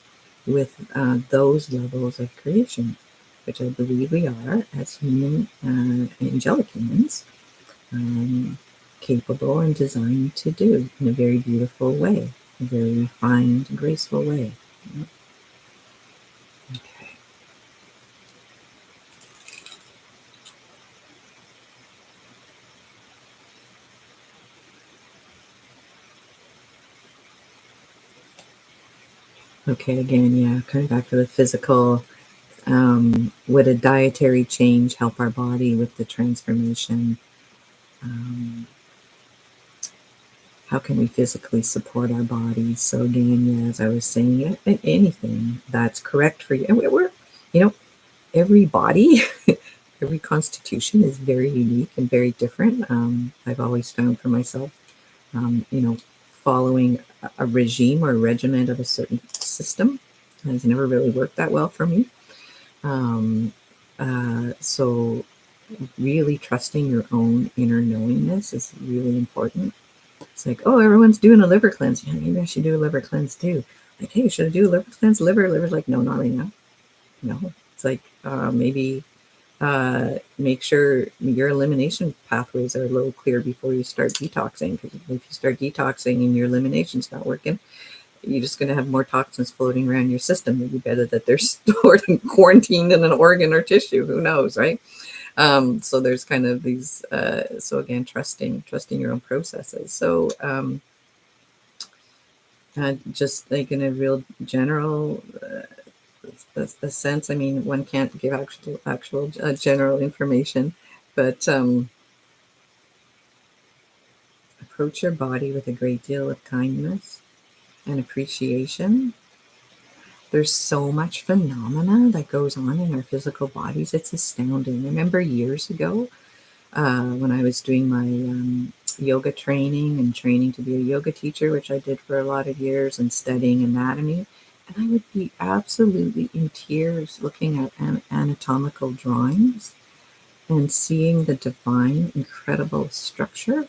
those levels of creation, which I believe we are as human angelic humans, capable and designed to do in a very beautiful way, a very refined, graceful way. Okay. Okay, again, yeah, coming back to the physical. Would a dietary change help our body with the transformation? How can we physically support our bodies? So again, yeah, as I was saying, anything that's correct for you. And you know, every body, every constitution is very unique and very different. I've always found for myself, um, you know, following a regime or a regimen of a certain system has never really worked that well for me. Um, so really trusting your own inner knowingness is really important. It's like, oh, everyone's doing a liver cleanse. Yeah, maybe I should do a liver cleanse too. Like, hey, should I do a liver cleanse? Liver's like, no, not right now. No. It's like, maybe make sure your elimination pathways are a little clear before you start detoxing. Because if you start detoxing and your elimination's not working, you're just going to have more toxins floating around your system. Maybe better that they're stored and quarantined in an organ or tissue. Who knows, right? So there's kind of these. So again, trusting your own processes. So just like in a real general a sense. I mean, one can't give actual general information, but approach your body with a great deal of kindness and appreciation. There's so much phenomena that goes on in our physical bodies. It's astounding. I remember years ago when I was doing my yoga training and training to be a yoga teacher, which I did for a lot of years, and studying anatomy. And I would be absolutely in tears looking at anatomical drawings and seeing the divine, incredible structure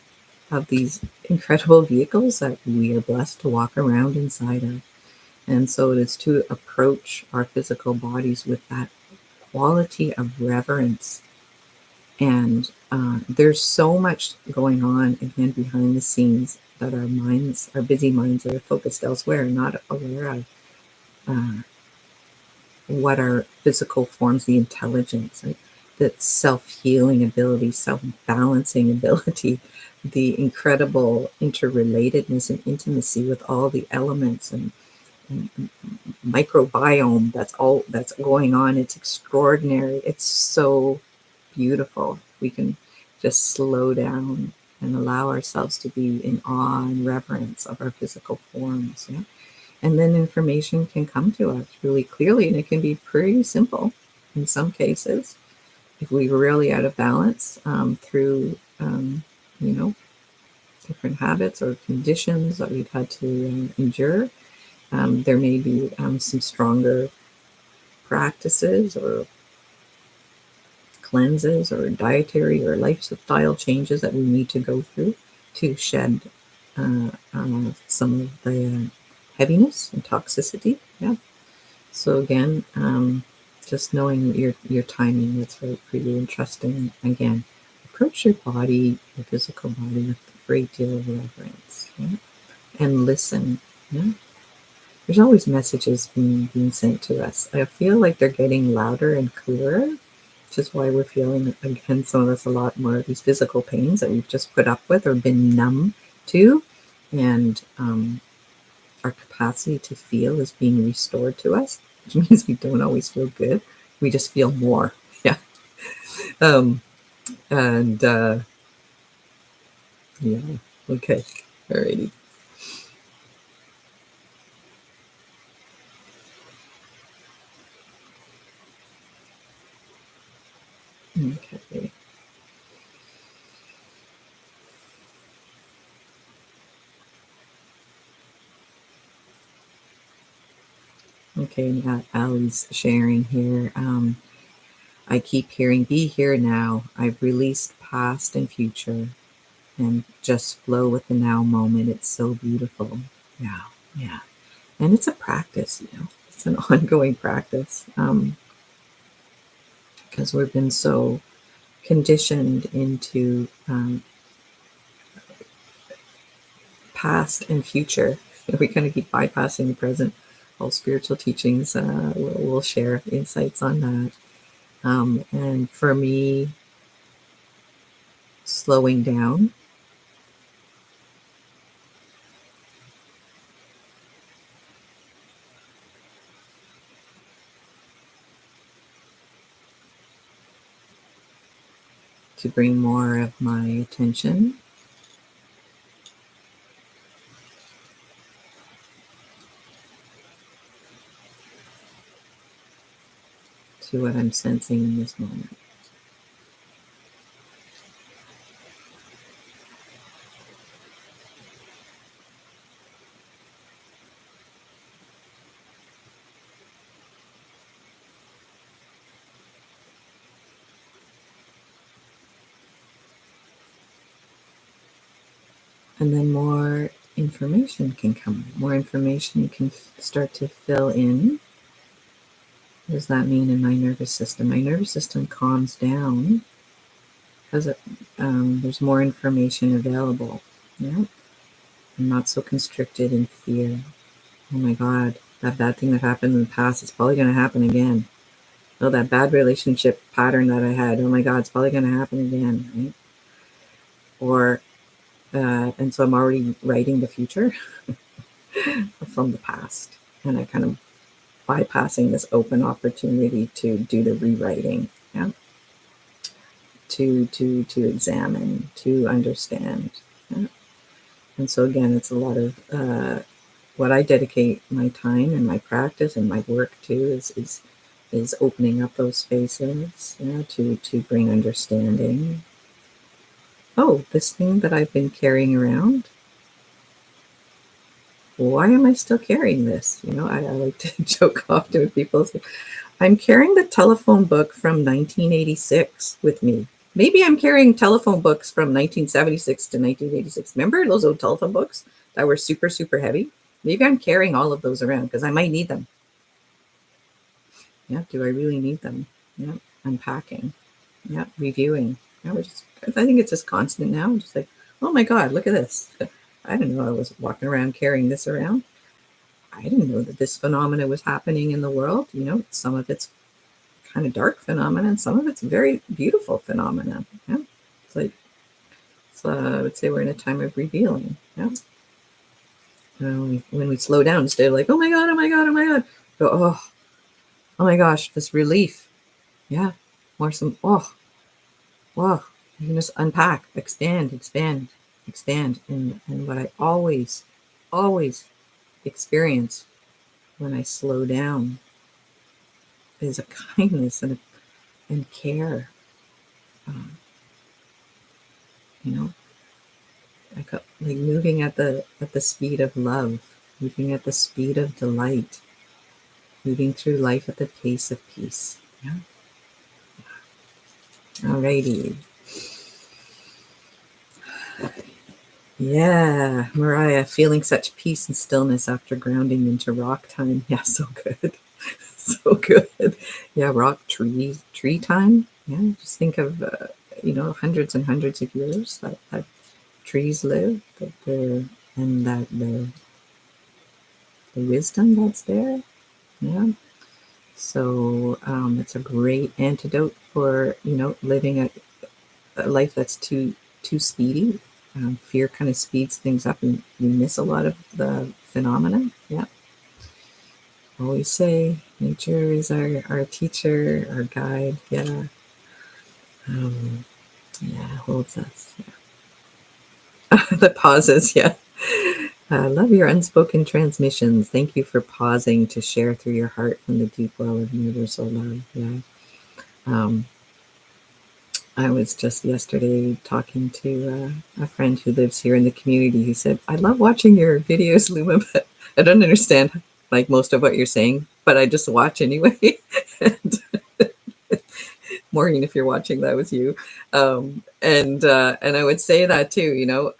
of these incredible vehicles that we are blessed to walk around inside of. And so it is to approach our physical bodies with that quality of reverence. And there's so much going on, again, behind the scenes that our busy minds are focused elsewhere, not aware of uh, what our physical forms, the intelligence, right? That self-healing ability, self-balancing ability, the incredible interrelatedness and intimacy with all the elements and microbiome that's going on. It's extraordinary. It's so beautiful. We can just slow down and allow ourselves to be in awe and reverence of our physical forms. Yeah? And then information can come to us really clearly, and it can be pretty simple in some cases. If we were really out of balance through, you know, different habits or conditions that we've had to endure, there may be some stronger practices or cleanses or dietary or lifestyle changes that we need to go through to shed some of the heaviness and toxicity. Yeah. So again, just knowing your timing, that's right for you, and trusting again. Approach your body, your physical body, with a great deal of reverence, yeah? And listen. Yeah. There's always messages being sent to us. I feel like they're getting louder and clearer, which is why we're feeling, again, some of us, a lot more of these physical pains that we've just put up with or been numb to. And our capacity to feel is being restored to us, which means we don't always feel good. We just feel more. Yeah. Um, and yeah. Okay. Alrighty. Okay. Okay. Yeah. Allie's sharing here. I keep hearing, be here now. I've released past and future and just flow with the now moment. It's so beautiful. Yeah. Yeah. And it's a practice, it's an ongoing practice, because we've been so conditioned into past and future. We kind of keep bypassing the present. All spiritual teachings will share insights on that. And for me, slowing down to bring more of my attention to what I'm sensing in this moment. And then more information can come. More information can start to fill in. What does that mean in my nervous system? My nervous system calms down because there's more information available. Yeah, I'm not so constricted in fear. Oh my God, that bad thing that happened in the past is probably going to happen again. Oh, that bad relationship pattern that I had. Oh my God, it's probably going to happen again, right? Or and so I'm already writing the future from the past, and I kind of bypassing this open opportunity to do the rewriting. Yeah, to examine, to understand. Yeah. And so again, it's a lot of what I dedicate my time and my practice and my work to is opening up those spaces, to bring understanding. Oh, this thing that I've been carrying around, why am I still carrying this? I like to joke often with people. Say, I'm carrying the telephone book from 1986 with me. Maybe I'm carrying telephone books from 1976 to 1986. Remember those old telephone books that were super, super heavy? Maybe I'm carrying all of those around because I might need them. Yeah, do I really need them? Yeah, unpacking. Yeah, reviewing. Yeah, I think it's just constant now. I'm just like, oh my God, look at this. I didn't know I was walking around carrying this around. I didn't know that this phenomena was happening in the world. Some of it's kind of dark phenomena, and some of it's very beautiful phenomena. Yeah, it's like I would say we're in a time of revealing. Yeah, when we slow down, instead of like, oh my God, oh my God, oh my God, go, oh my gosh, this relief. Yeah, more some, oh, you can just unpack, expand, expand, expand. And what I always experience when I slow down is a kindness and care. Um, you know, like moving at the speed of love, moving at the speed of delight, moving through life at the pace of peace. Yeah. Alrighty. Yeah, Mariah, feeling such peace and stillness after grounding into rock time. Yeah, so good. So good. Yeah, rock tree time. Yeah, just think of, hundreds and hundreds of years that trees live, and that the wisdom that's there. Yeah. So it's a great antidote for, living a life that's too speedy. Fear kind of speeds things up, and you miss a lot of the phenomena. Yeah. Always say nature is our teacher, our guide. Yeah. Yeah, holds us. Yeah. The pauses. Yeah. I love your unspoken transmissions. Thank you for pausing to share through your heart from the deep well of universal love. Yeah. Um, I was just yesterday talking to a friend who lives here in the community who said, I love watching your videos, Luma, but I don't understand like most of what you're saying, but I just watch anyway. And Maureen, if you're watching, that was you. And I would say that too,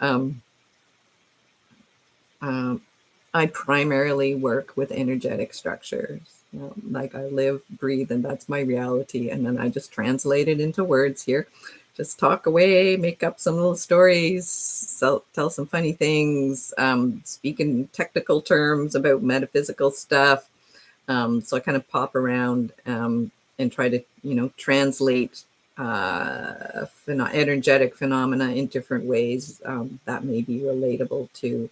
um, I primarily work with energetic structures. Like I live, breathe, and that's my reality. And then I just translate it into words here. Just talk away, make up some little stories, tell some funny things, speak in technical terms about metaphysical stuff. So I kind of pop around and try to, translate energetic phenomena in different ways that may be relatable to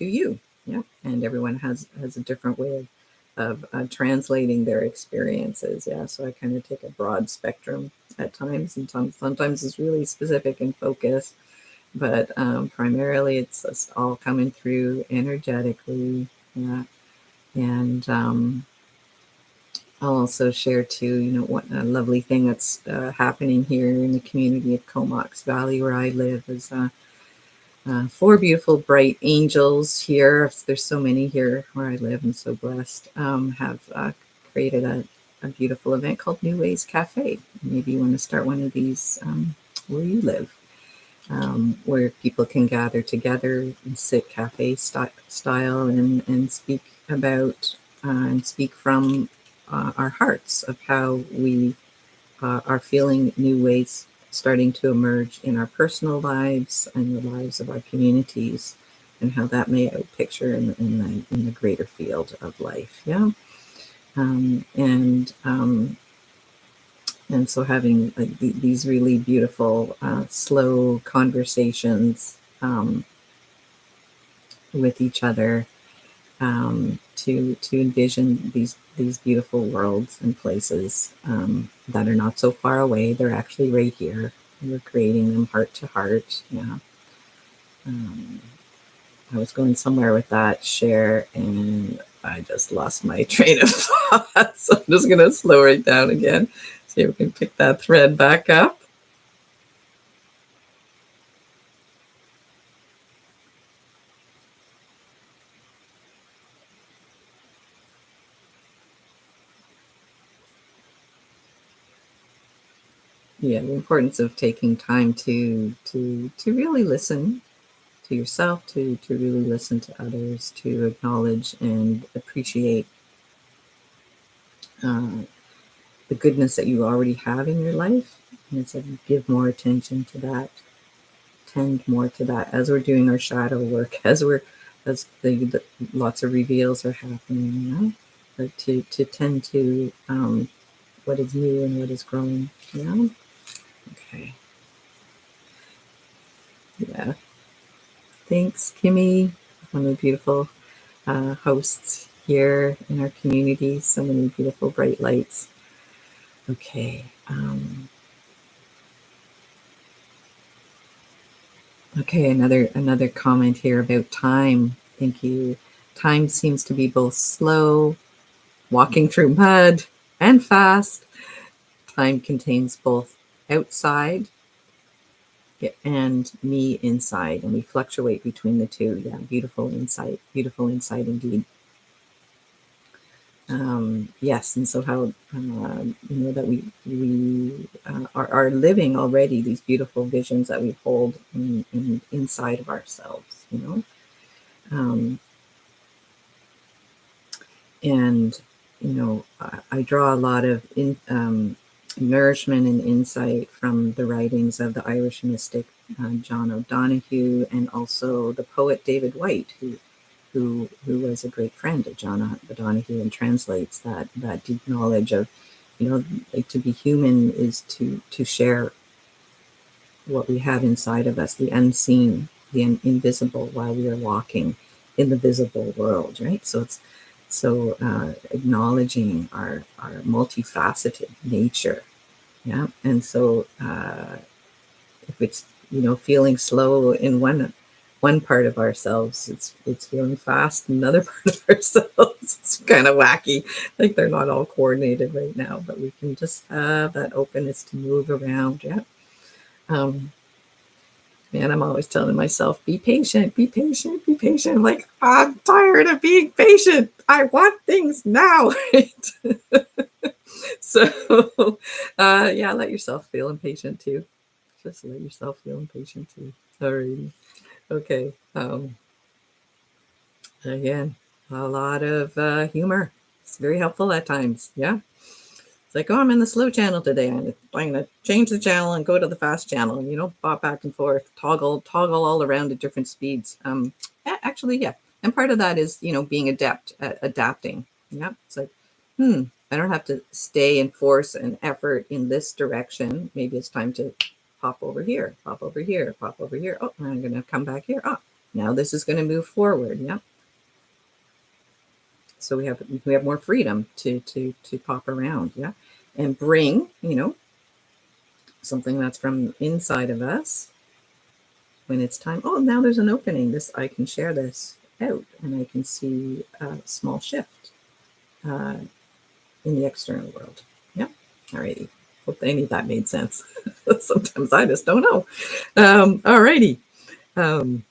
you. Yeah, and everyone has a different way of translating their experiences. Yeah, so I kind of take a broad spectrum at times, and sometimes it's really specific and focused, but primarily it's just all coming through energetically. Yeah, and I'll also share too, what a lovely thing that's happening here in the community of Comox Valley where I live is 4 beautiful, bright angels here. There's so many here where I live. I'm so blessed. Have created a beautiful event called New Ways Cafe. Maybe you want to start one of these where you live, where people can gather together and sit cafe style and speak about and speak from our hearts of how we are feeling new ways starting to emerge in our personal lives and the lives of our communities, and how that may picture in the greater field of life. Yeah, um, and um, and so having like these really beautiful, slow conversations with each other to envision these beautiful worlds and places that are not so far away. They're actually right here. We're creating them heart to heart. Yeah. Um, I was going somewhere with that share, and I just lost my train of thought. So I'm just going to slow it down again. See if we can pick that thread back up. Yeah, the importance of taking time to really listen to yourself, to really listen to others, to acknowledge and appreciate uh, the goodness that you already have in your life, and so give more attention to that, tend more to that as we're doing our shadow work, as the lots of reveals are happening, but to tend to what is new and what is growing. Okay. Yeah. Thanks, Kimmy. One of the beautiful hosts here in our community. So many beautiful bright lights. Okay. Okay. Another comment here about time. Thank you. Time seems to be both slow, walking through mud, and fast. Time contains both outside and me inside, and we fluctuate between the two. Yeah. Beautiful insight indeed. Yes, and so how that we are living already these beautiful visions that we hold inside of ourselves, um, and I draw a lot of nourishment and insight from the writings of the Irish mystic John O'Donohue, and also the poet David White, who was a great friend of John O'Donohue, and translates that deep knowledge of, like, to be human is to share what we have inside of us, the unseen, the invisible, while we are walking in the visible world, right? So it's so acknowledging our multifaceted nature, yeah. And so if it's, feeling slow in one part of ourselves, it's feeling fast in another part of ourselves. It's kind of wacky, like they're not all coordinated right now, but we can just have that openness to move around, yeah. um Man, I'm always telling myself, be patient, be patient, be patient. I'm like, I'm tired of being patient. I want things now. Right? So, yeah, let yourself feel impatient too. Just let yourself feel impatient too. Alrighty. Okay. Again, a lot of humor. It's very helpful at times. Yeah. It's like, oh, I'm in the slow channel today. I'm going to change the channel and go to the fast channel. And, pop back and forth, toggle all around at different speeds. Actually, yeah. And part of that is, being adept at adapting. Yeah. It's like, I don't have to stay and force an effort in this direction. Maybe it's time to pop over here, pop over here, pop over here. Oh, I'm going to come back here. Oh, now this is going to move forward. Yeah. So we have more freedom to pop around, yeah, and bring, something that's from inside of us when it's time. Oh, now there's an opening. This I can share this out, and I can see a small shift uh, in the external world. Yeah, alrighty. Hope any of that made sense. Sometimes I just don't know. Alrighty. Um,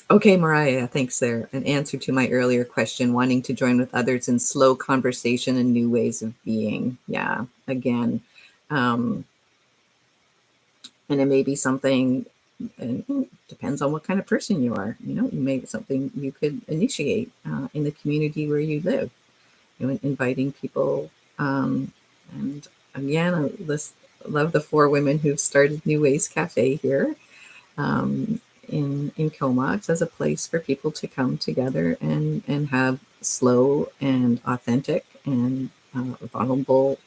Okay, Mariah, thanks there. An answer to my earlier question, wanting to join with others in slow conversation and new ways of being. Yeah, again. Um, and it may be something, and depends on what kind of person you are. You may something you could initiate in the community where you live, inviting people. And again, love the 4 women who've started New Ways Cafe here. In Comox as a place for people to come together and have slow and authentic and vulnerable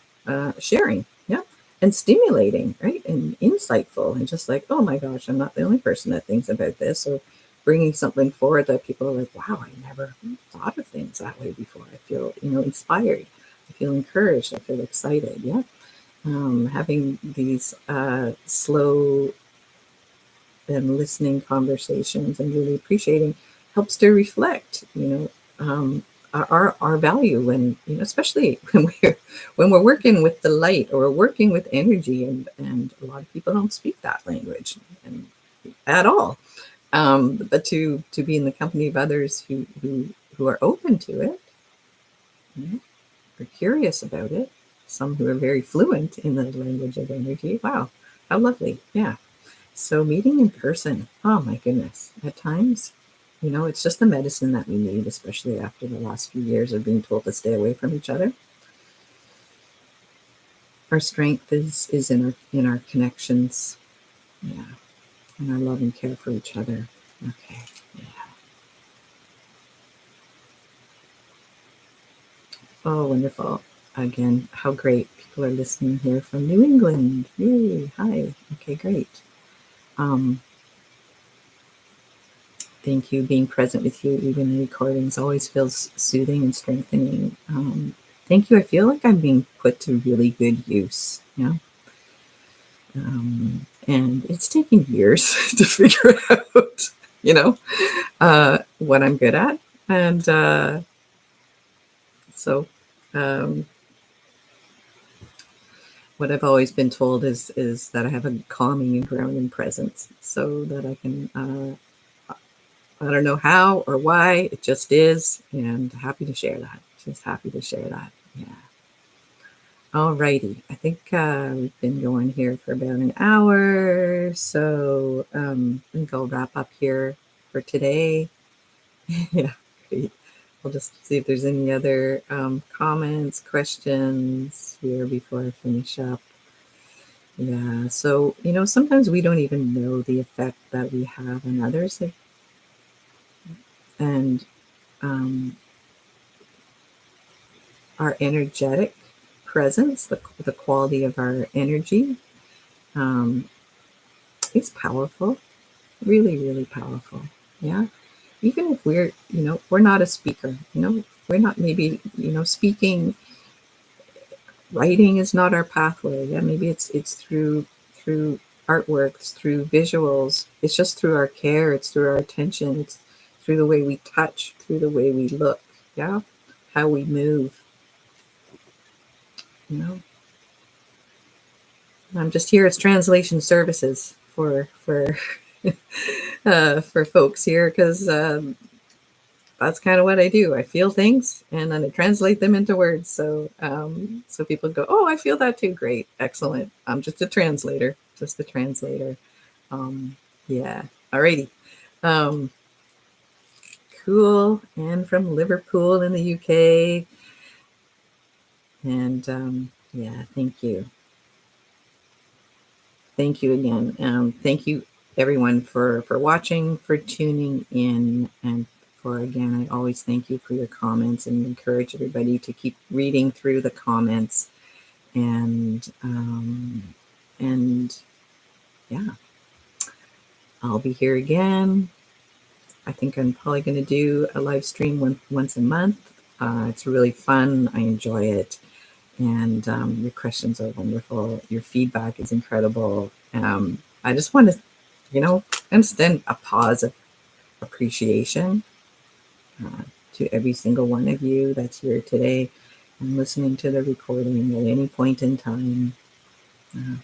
sharing, yeah, and stimulating, right, and insightful, and just like, oh my gosh, I'm not the only person that thinks about this, or bringing something forward that people are like, wow, I never thought of things that way before. I feel, inspired. I feel encouraged. I feel excited. Yeah. Having these slow and listening conversations and really appreciating helps to reflect, our value when, especially when we're working with the light or working with energy, and a lot of people don't speak that language and at all. But to be in the company of others who are open to it, are curious about it, some who are very fluent in the language of energy. Wow, how lovely. Yeah. So meeting in person, oh my goodness, at times, it's just the medicine that we need, especially after the last few years of being told to stay away from each other. Our strength is in our connections, yeah, and our love and care for each other. Okay, yeah. Oh, wonderful. Again, how great people are listening here from New England. Yay, hi. Okay, great. Um, Thank you. Being present with you, even in recordings, always feels soothing and strengthening. Thank you. I feel like I'm being put to really good use. Yeah. And it's taken years to figure out, what I'm good at. And so, um, what I've always been told is that I have a calming and grounding presence, so that I can. I don't know how or why, it just is, and happy to share that. Just happy to share that. Yeah. All righty. I think we've been going here for about an hour, so I think I'll wrap up here for today. Yeah, great. I'll just see if there's any other comments, questions here before I finish up. Yeah, so, sometimes we don't even know the effect that we have on others. And um, our energetic presence, the quality of our energy, um, is powerful, really, really powerful. Yeah. Even if we're, we're not a speaker, we're not maybe, speaking, writing is not our pathway. Yeah, maybe it's through artworks, through visuals. It's just through our care, it's through our attention, it's through the way we touch, through the way we look, yeah, how we move, you know. I'm just here as translation services for folks here because that's kind of what I do. I feel things and then I translate them into words. So people go, "Oh, I feel that too." Great, excellent. I'm just a translator, just a translator. Um, yeah. Alrighty. Um, cool. And from Liverpool in the UK. And yeah, thank you again. Thank you everyone for watching, for tuning in, and for again. I always thank you for your comments and encourage everybody to keep reading through the comments and yeah, I'll be here again. I think I'm probably going to do a live stream once a month. It's really fun. I enjoy it. And your questions are wonderful. Your feedback is incredible. I just want to, extend a pause of appreciation uh, to every single one of you that's here today and listening to the recording at any point in time. Uh,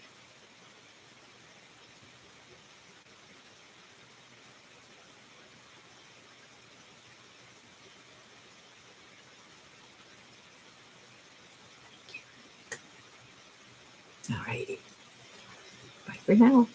all righty. Bye for now.